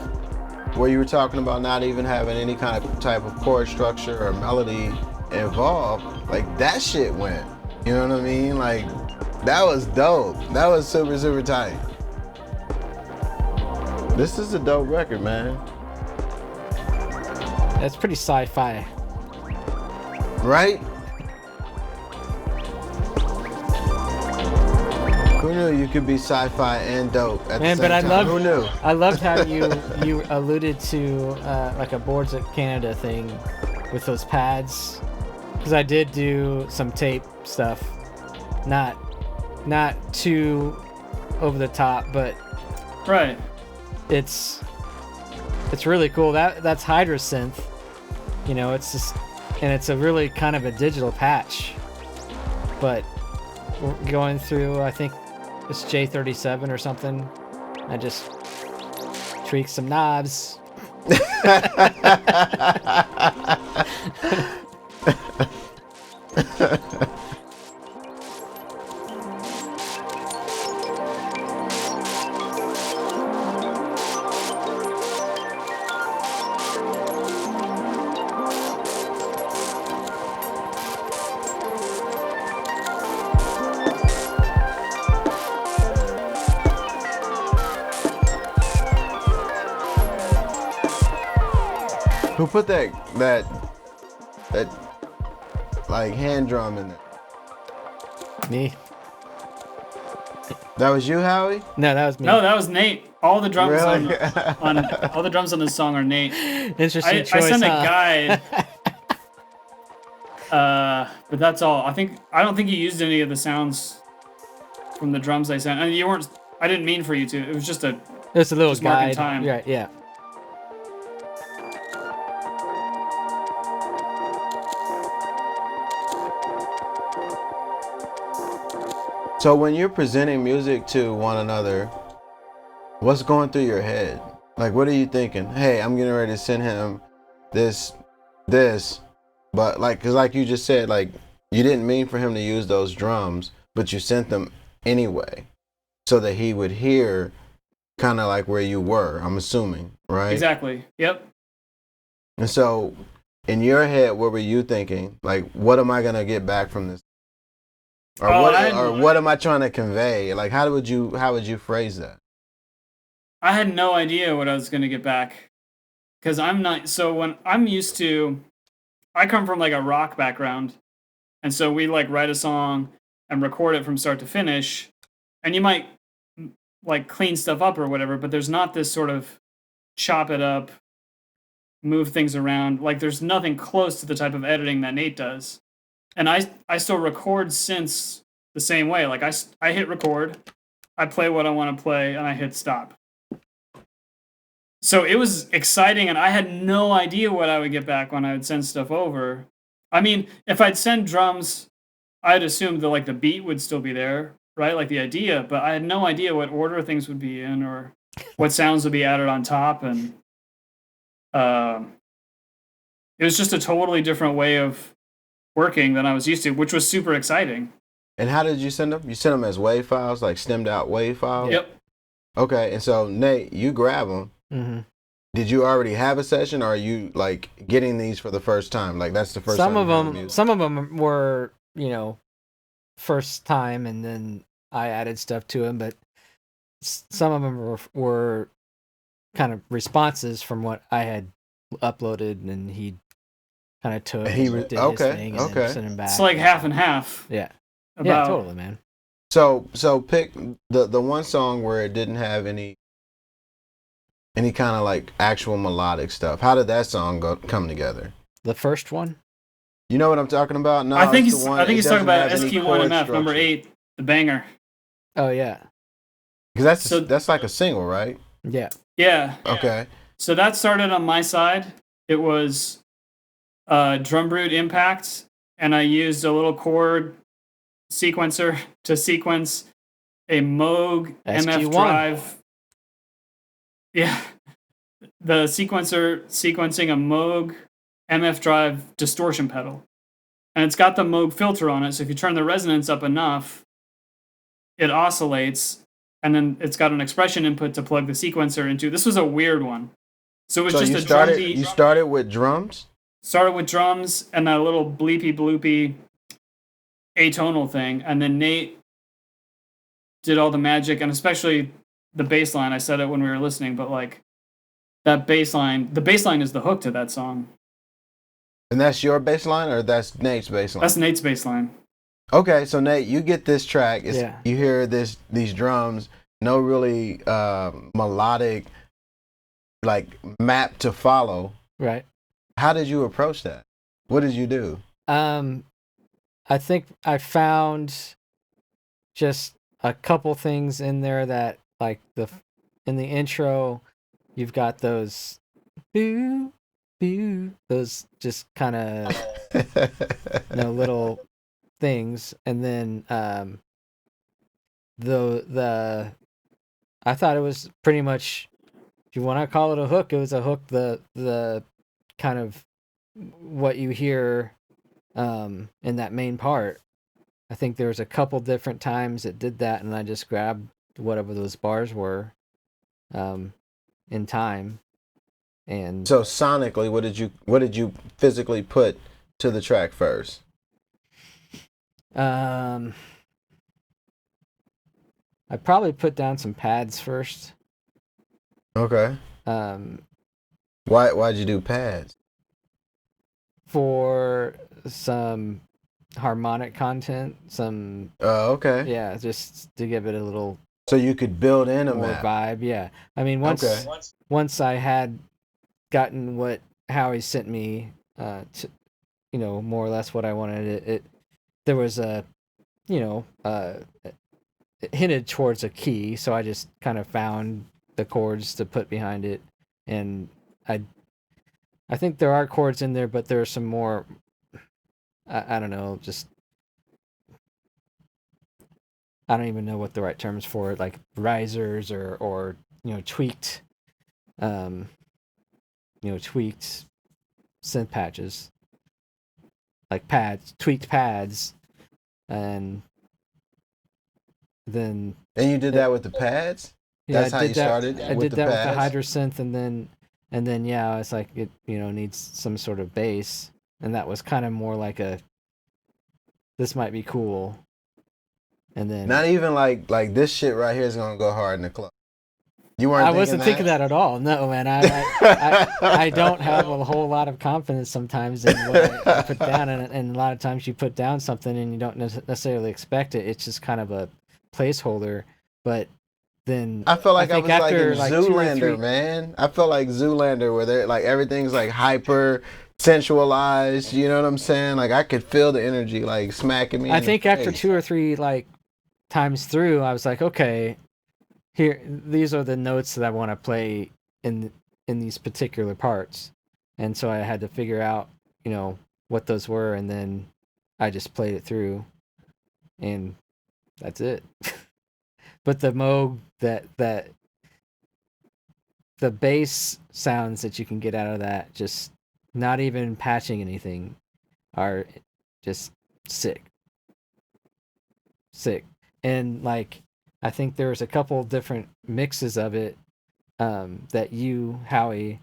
where you were talking about not even having any kind of type of chord structure or melody involved. Like, that shit went. You know what I mean? Like, that was dope. That was super, super tight. This is a dope record, man. That's pretty sci-fi. Right? Who knew you could be sci-fi and dope at the same time? Who knew? I loved how you alluded to like a Boards of Canada thing with those pads, because I did do some tape stuff, not too over the top, but right. It's really cool. That's Hydra Synth, you know. It's just, and it's a really kind of a digital patch, but we're going through, I think it's J37 or something. I just tweak some knobs. Who put that like hand drum in there? Me. That was you, Howie? No, that was me. No, that was Nate. All the drums Really? on all the drums on this song are Nate. Interesting choice. I sent a guide, but that's all. I don't think he used any of the sounds from the drums I sent. And you weren't. I didn't mean for you to. It was just a. It's a little Just marking guide. time. Right, yeah. So when you're presenting music to one another, what's going through your head? Like, what are you thinking? Hey, I'm getting ready to send him this, but like, cause like you just said, like you didn't mean for him to use those drums, but you sent them anyway, so that he would hear kind of like where you were. I'm assuming, right? Exactly. Yep. And so, in your head, what were you thinking? Like, what am I gonna get back from this? Or what am I trying to convey? Like, how would you phrase that? I had no idea what I was going to get back. Because I'm not. So when I'm used to. I come from like a rock background. And so we like write a song and record it from start to finish. And you might like clean stuff up or whatever, but there's not this sort of chop it up, move things around. Like there's nothing close to the type of editing that Nate does. And I still record synths the same way. Like I hit record, I play what I want to play, and I hit stop. So it was exciting, and I had no idea what I would get back when I would send stuff over. I mean, if I'd send drums, I'd assume that like the beat would still be there, right? Like the idea, but I had no idea what order things would be in or what sounds would be added on top, and it was just a totally different way of working than I was used to, which was super exciting. And how did you send them? You sent them as WAV files, like stemmed out WAV files? Yep. Okay, and so Nate, you grab them. Mm-hmm. Did you already have a session, or are you like getting these for the first time? Like that's the first some time. Some of them were, first time, and then I added stuff to them. But some of them were kind of responses from what I had uploaded, and he kind of took He did his thing and then sent him back. It's like half and half. Yeah. Yeah, totally, man. So pick the one song where it didn't have any kind of like actual melodic stuff. How did that song come together? The first one? You know what I'm talking about? No, I think he's talking about SQ1MF number 8, the banger. Oh yeah. Because that's like a single, right? Yeah. Yeah. Okay. So that started on my side. It was drum brute impact, and I used a little chord sequencer to sequence a Moog MF drive. Yeah. The sequencer sequencing a Moog MF drive distortion pedal. And it's got the Moog filter on it, so if you turn the resonance up enough, it oscillates, and then it's got an expression input to plug the sequencer into. This was a weird one. So it was just a drum beat. You started with drums? Started with drums and that little bleepy bloopy atonal thing, and then Nate did all the magic, and especially the bass line. I said it when we were listening, but like that bass line, the bass line is the hook to that song. And that's your bass line, or that's Nate's bass line? That's Nate's bass line. Okay, so Nate, you get this track. Yeah. You hear these drums, no really melodic like map to follow. Right. How did you approach that? What did you do? I think I found just a couple things in there that, like, in the intro, you've got those boo boo, those just kind of little things, and then the I thought it was pretty much, if you want to call it a hook, it was a hook. The kind of what you hear in that main part. I think there was a couple different times it did that, and I just grabbed whatever those bars were in time. And so sonically, what did you physically put to the track first? I probably put down some pads first. Okay. Why'd you do pads? For some harmonic content, some. Okay. Yeah, just to give it a little. So you could build in a more map. Vibe. Yeah, I mean once I had gotten what Howie sent me, to, more or less what I wanted. There was a it hinted towards a key, so I just kind of found the chords to put behind it, and I think there are chords in there, but there are some more. I don't know, just I don't even know what the right terms for it, like risers or tweaked, tweaked synth patches, like tweaked pads, and then. And you did that with the pads? Yeah, That's how you started I with did the that with pads? the Hydra synth, and then yeah, it's like it needs some sort of bass, and that was kind of more like this might be cool, and then Not even like this shit right here is gonna go hard in the club. You weren't. I wasn't thinking that at all. No, man, I don't have a whole lot of confidence sometimes in what I put down, and a lot of times you put down something and you don't necessarily expect it. It's just kind of a placeholder, but. Then I feel like I think was like in after, 2 or 3 Zoolander, man. I feel like Zoolander, where they're like everything's like hyper sensualized. You know what I'm saying? Like I could feel the energy like smacking me. I in think the after face. 2 or 3 times through, I was like, okay, here, these are the notes that I want to play in these particular parts, and so I had to figure out, what those were, and then I just played it through, and that's it. But the Moog that the bass sounds that you can get out of that, just not even patching anything, are just sick. And I think there's a couple different mixes of it that you, Howie,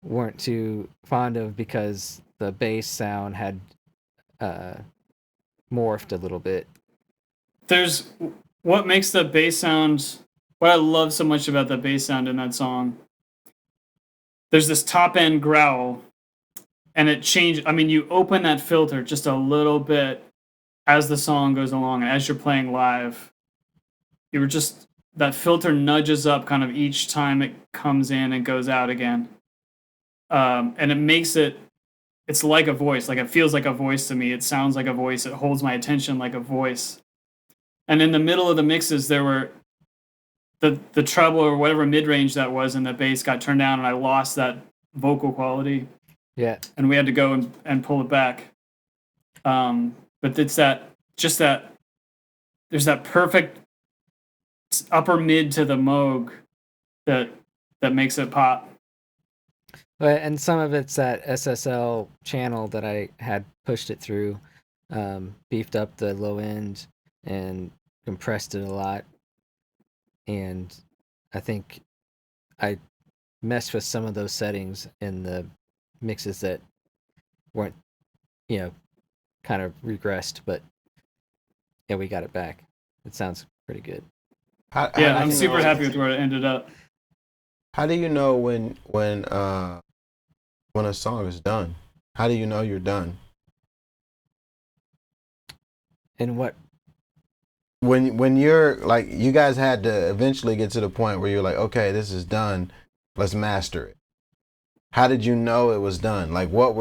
weren't too fond of because the bass sound had morphed a little bit. There's what makes the bass sound. What I love so much about the bass sound in that song. There's this top end growl, and it changes. I mean, you open that filter just a little bit as the song goes along, and as you're playing live, that filter nudges up kind of each time it comes in and goes out again, and it makes it's like a voice. Like it feels like a voice to me. It sounds like a voice. It holds my attention like a voice. And in the middle of the mixes, there were the treble or whatever mid-range that was in the bass got turned down, and I lost that vocal quality. Yeah. And we had to go and pull it back. But it's there's that perfect upper mid to the Moog that makes it pop. And some of it's that SSL channel that I had pushed it through, beefed up the low end and compressed it a lot. And I think I messed with some of those settings in the mixes that weren't, kind of regressed. But yeah, we got it back. It sounds pretty good. I'm super happy with where it ended up. How do you know when a song is done? How do you know you're done? And what? When you're like, you guys had to eventually get to the point where you're like, okay, this is done, let's master it. How did you know it was done? Like, what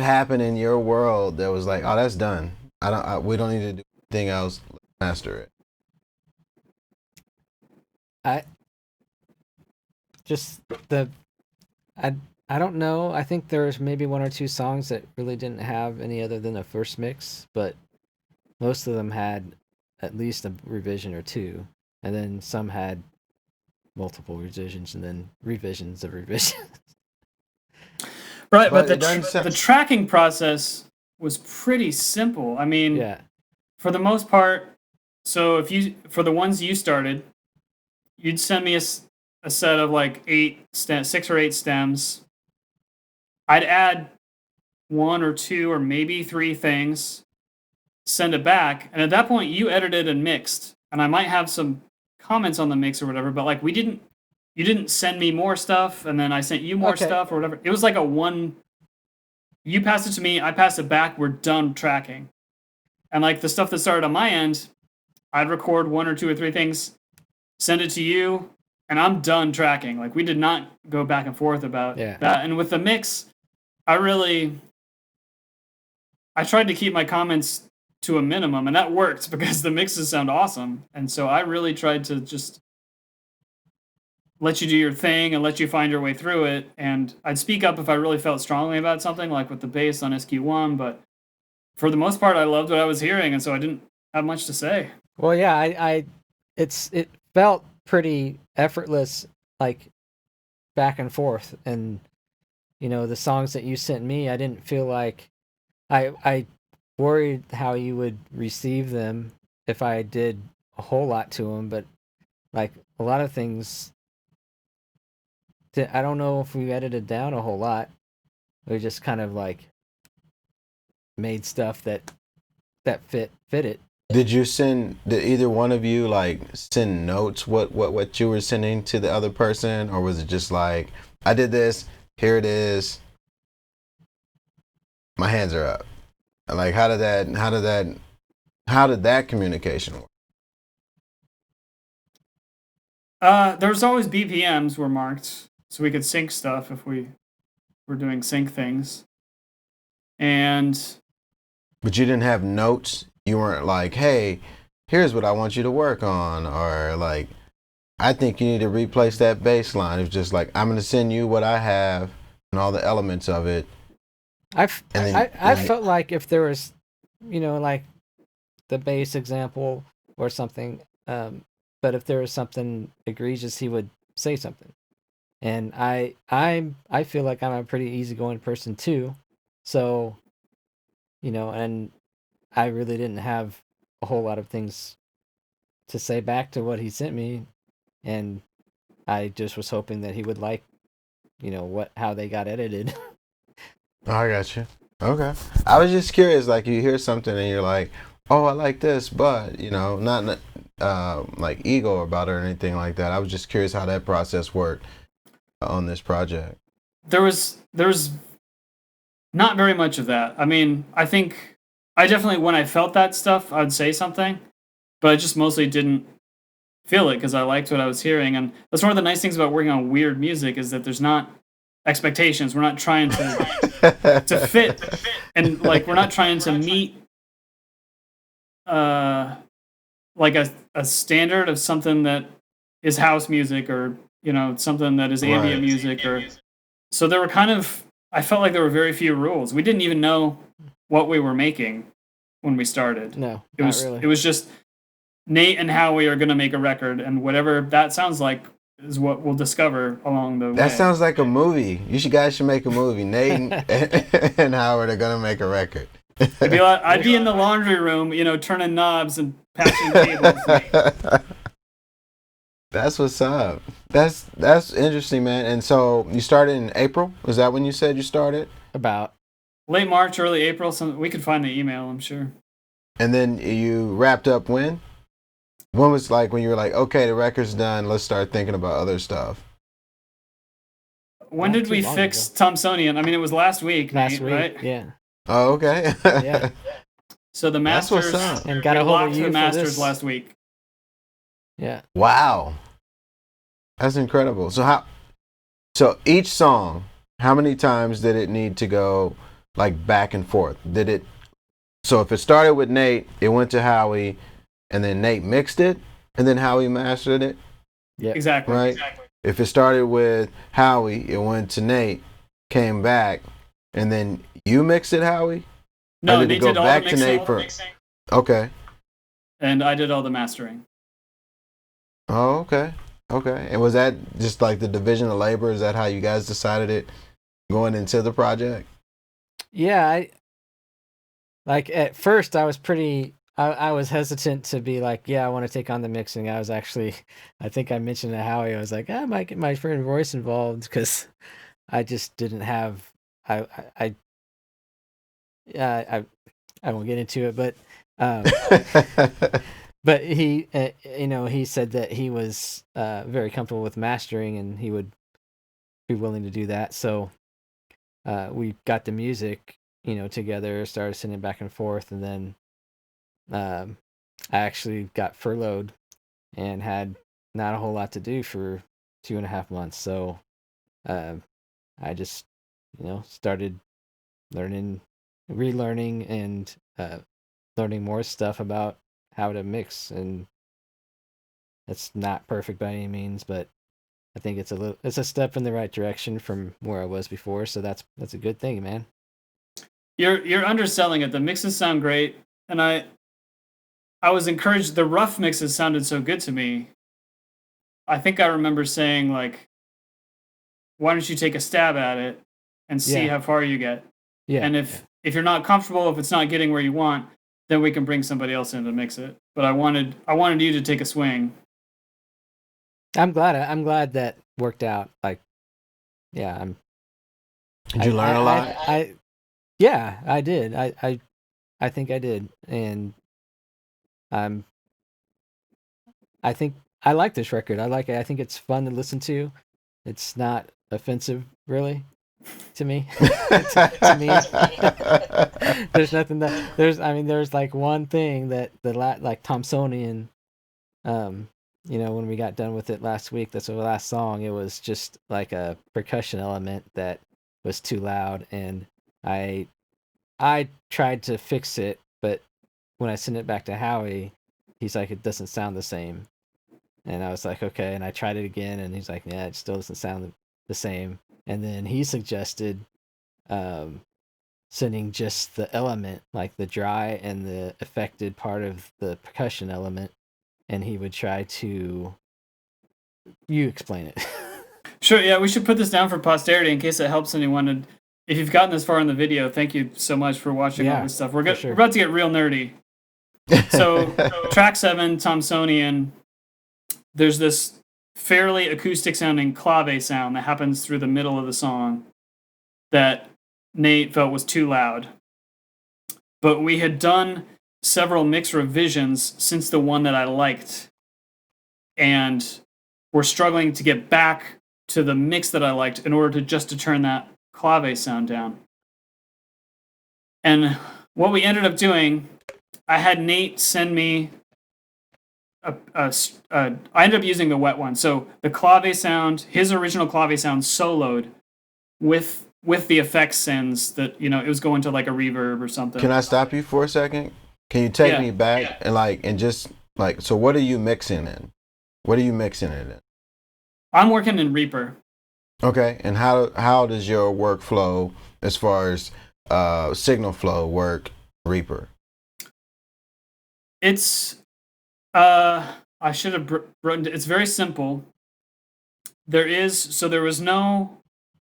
happened in your world that was like, oh, that's done. We don't need to do anything else. Let's master it. I don't know. I think there's maybe 1 or 2 songs that really didn't have any other than a first mix, but most of them had at least a revision or 2, and then some had multiple revisions and then revisions of revisions. Right, but the tracking process was pretty simple. I mean, yeah. For the most part, so for the ones you started, you'd send me a set of like 6 or 8 stems. I'd add 1 or 2 or maybe 3 things, send it back, and at that point you edited and mixed, and I might have some comments on the mix or whatever, but like you didn't send me more stuff and then I sent you more stuff or whatever. It was like you passed it to me, I passed it back, we're done tracking. And like the stuff that started on my end, I'd record 1 or 2 or 3 things, send it to you, and I'm done tracking. Like we did not go back and forth about that. And with the mix, I tried to keep my comments to a minimum, and that worked because the mixes sound awesome. And so I really tried to just let you do your thing and let you find your way through it. And I'd speak up if I really felt strongly about something, like with the bass on SQ1. But for the most part, I loved what I was hearing, and so I didn't have much to say. Well, yeah, it felt pretty effortless, like back and forth, and the songs that you sent me, I didn't feel like I worried how you would receive them if I did a whole lot to them, but like a lot of things, I don't know if we edited down a whole lot. We just kind of like made stuff that fit it. Did either one of you like send notes what you were sending to the other person, or was it just like, I did this, here it is, my hands are up? Like how did that communication work? There's always BPMs were marked, so we could sync stuff if we were doing sync things. But you didn't have notes? You weren't like, hey, here's what I want you to work on, or like, I think you need to replace that bass line. It's just like, I'm going to send you what I have and all the elements of it. I felt like if there was, like the bass example or something, but if there was something egregious, he would say something. And I feel like I'm a pretty easygoing person too. So, and I really didn't have a whole lot of things to say back to what he sent me. And I just was hoping that he would like, how they got edited. Oh, I got you. Okay. I was just curious, like you hear something and you're like, oh, I like this, but, not like ego about it or anything like that. I was just curious how that process worked on this project. There's not very much of that. I mean, I think I definitely, when I felt that stuff, I'd say something, but I just mostly didn't feel it because I liked what I was hearing. And that's one of the nice things about working on weird music, is that there's not expectations. We're not trying to fit, and like we're not trying to meet like a standard of something that is house music, or something that is ambient music, or so there were I felt like there were very few rules. We didn't even know what we were making when we started. No, it was not really. It was just Nate and Howie are going to make a record, and whatever that sounds like is what we'll discover along the way. That sounds like a movie. You guys should make a movie. Nate and Howard are gonna make a record. I'd be in the laundry room, turning knobs and patching cables. That's what's up. That's interesting, man. And so you started in April? Was that when you said you started? About late March, early April. We could find the email, I'm sure. And then you wrapped up when? When was like when you were like, okay, the record's done, let's start thinking about other stuff? When did we fix Thomsonian? I mean, it was last week, Nate, right? Yeah. Oh, okay. Yeah. So the masters, and got a hold of you the masters for this last week. Yeah. Wow. That's incredible. So each song, how many times did it need to go like back and forth? So if it started with Nate, it went to Howie, and then Nate mixed it, and then Howie mastered it? Yeah. Exactly. Right? Exactly. If it started with Howie, it went to Nate, came back, and then you mixed it, Howie? No, Nate did all the mixing. Nate okay. And I did all the mastering. Oh, okay. Okay. And was that just like the division of labor? Is that how you guys decided it going into the project? Yeah, like at first I was I was hesitant to be like, yeah, I want to take on the mixing. I think I mentioned to Howie, I was like, I might get my friend Royce involved, because I just didn't have, I won't get into it, but but he, he said that he was very comfortable with mastering, and he would be willing to do that. So we got the music, together, started sending back and forth, and then I actually got furloughed and had not a whole lot to do for 2.5 months. So I just, started relearning and learning more stuff about how to mix, and it's not perfect by any means, but I think it's a step in the right direction from where I was before, so that's a good thing, man. You're underselling it. The mixes sound great, and I was encouraged. The rough mixes sounded so good to me. I think I remember saying, like, why don't you take a stab at it and see how far you get? Yeah. And if you're not comfortable, if it's not getting where you want, then we can bring somebody else in to mix it. But I wanted you to take a swing. I'm glad that worked out. Like, yeah, Did you learn a lot? Yeah, I did. I think I did, and I think I like this record. I like it. I think it's fun to listen to. It's not offensive, really, to me. to me, there's nothing that there's like one thing that like Thomsonian, when we got done with it last week, that's the last song. It was just like a percussion element that was too loud, and I tried to fix it, but when I sent it back to Howie, he's like, it doesn't sound the same. And I was like, okay. And I tried it again, and he's like, yeah, it still doesn't sound the same. And then he suggested sending just the element, like the dry and the affected part of the percussion element, and he would try to... You explain it. Sure, yeah, we should put this down for posterity in case it helps anyone. And if you've gotten this far in the video, thank you so much for watching all this stuff. We're about to get real nerdy. So, track 7, Thomsonian, there's this fairly acoustic-sounding clave sound that happens through the middle of the song that Nate felt was too loud. But we had done several mix revisions since the one that I liked, and we're struggling to get back to the mix that I liked in order to turn that clave sound down. And what we ended up doing, I had Nate send me I ended up using the wet one. So the clave sound, his original clave sound soloed with the effects sends that, it was going to like a reverb or something. Can I stop you for a second? Can you take me back and just so what are you mixing in? What are you mixing it in? I'm working in Reaper. Okay, and how does your workflow as far as signal flow work, Reaper? It's I should have written. It's very simple. There was no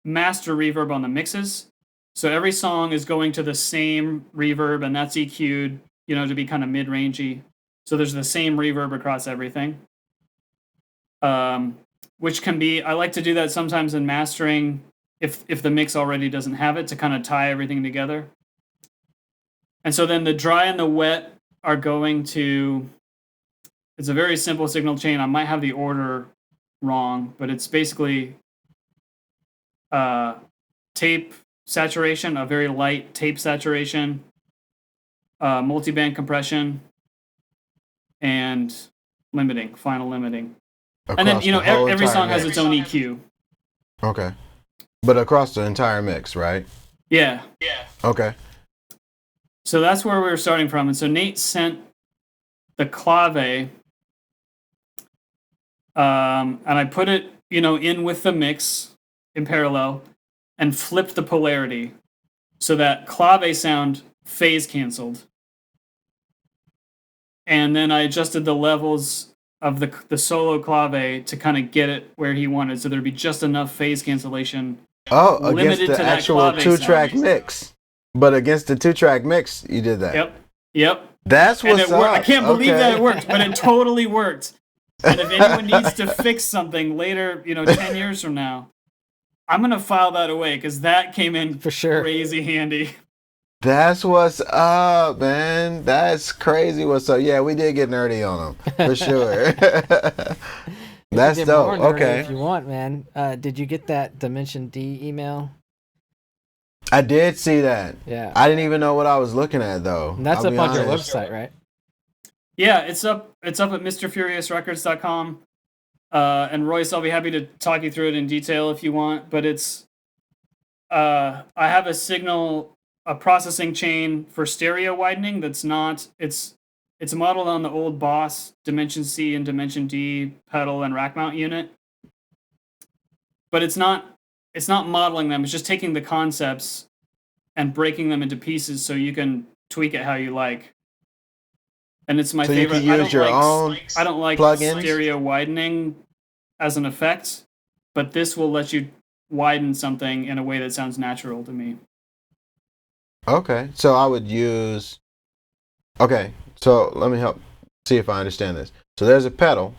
master reverb on the mixes, so every song is going to the same reverb, and that's EQ'd, to be kind of mid-rangey. So there's the same reverb across everything. Which can be, I like to do that sometimes in mastering if the mix already doesn't have it, to kind of tie everything together. And so then the dry and the wet are going to, it's a very simple signal chain. I might have the order wrong, but it's basically tape saturation, a very light tape saturation, multiband compression, and limiting, final limiting. Across and then, every song has its own EQ. Okay. But across the entire mix, right? Yeah. Okay. So that's where we were starting from. And so Nate sent the clave, and I put it, in with the mix in parallel and flipped the polarity so that clave sound phase canceled. And then I adjusted the levels of the solo clave to kind of get it where he wanted, so there'd be just enough phase cancellation. Oh, against the actual 2-track mix. But against the 2-track mix, you did that. Yep. That's what's up. I can't believe that it worked, but it totally worked. And if anyone needs to fix something later, 10 years from now, I'm going to file that away, because that came in for sure crazy handy. That's what's up, man. That's crazy what's up. Yeah, we did get nerdy on them, for sure. That's dope. Okay. If you want, man. Did you get that Dimension D email? I did see that. Yeah. I didn't even know what I was looking at, though. And that's up on your website, right? Yeah, it's up at MrFuriousRecords.com. And Royce, I'll be happy to talk you through it in detail if you want. But it's I have a signal a processing chain for stereo widening that's not, it's modeled on the old Boss Dimension C and Dimension D pedal and rack mount unit. But it's not modeling them, it's just taking the concepts and breaking them into pieces so you can tweak it how you like. And it's my favorite. You can use your own I don't like plugins? stereo widening as an effect, but this will let you widen something in a way that sounds natural to me. Okay, so I would use. Okay, so let me help see if I understand this. So there's a pedal,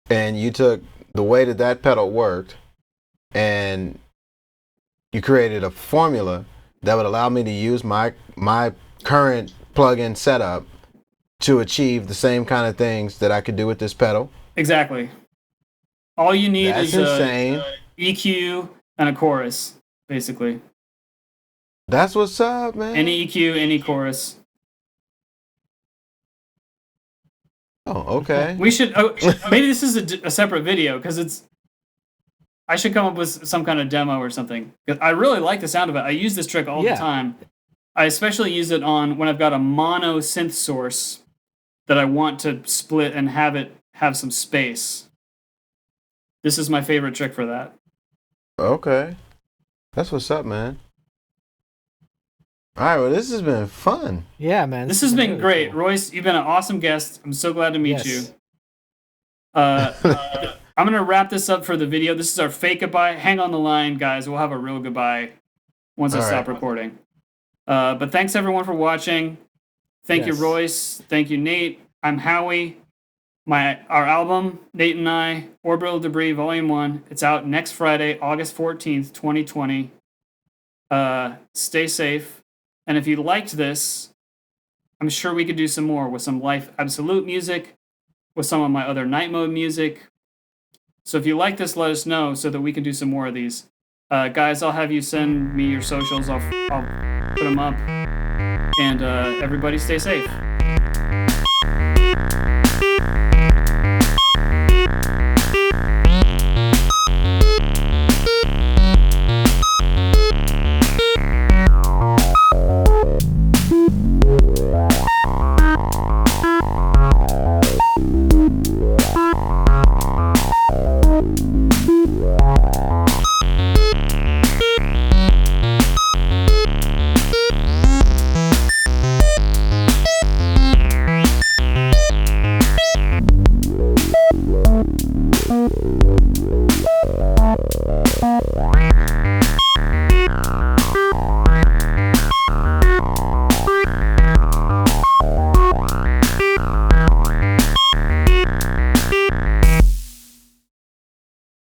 and you took the way that pedal worked, and you created a formula that would allow me to use my current plugin setup to achieve the same kind of things that I could do with this pedal. Exactly. All you need That's is insane. a EQ and a chorus, basically. That's what's up, man. Any EQ, any chorus. Oh, okay. We should. Maybe this is a separate video because I should come up with some kind of demo or something. I really like the sound of it. I use this trick all the time. I especially use it when I've got a mono synth source that I want to split and have some space. This is my favorite trick for that. Okay. That's what's up, man. All right, well, this has been fun. Yeah, man. This has been really great. cool. Royce, you've been an awesome guest. I'm so glad to meet Yes. you. I'm going to wrap this up for the video. This is our fake goodbye. Hang on the line, guys. We'll have a real goodbye once I stop recording. But thanks, everyone, for watching. Thank you, Royce. Thank you, Nate. I'm Howie. Our album, Nate and I, Orbital Debris, Volume 1. It's out next Friday, August 14th, 2020. Stay safe. And if you liked this, I'm sure we could do some more with some Life Absolute music, with some of my other Night Mode music. So if you like this, let us know so that we can do some more of these. Guys, I'll have you send me your socials. I'll put them up. And everybody stay safe.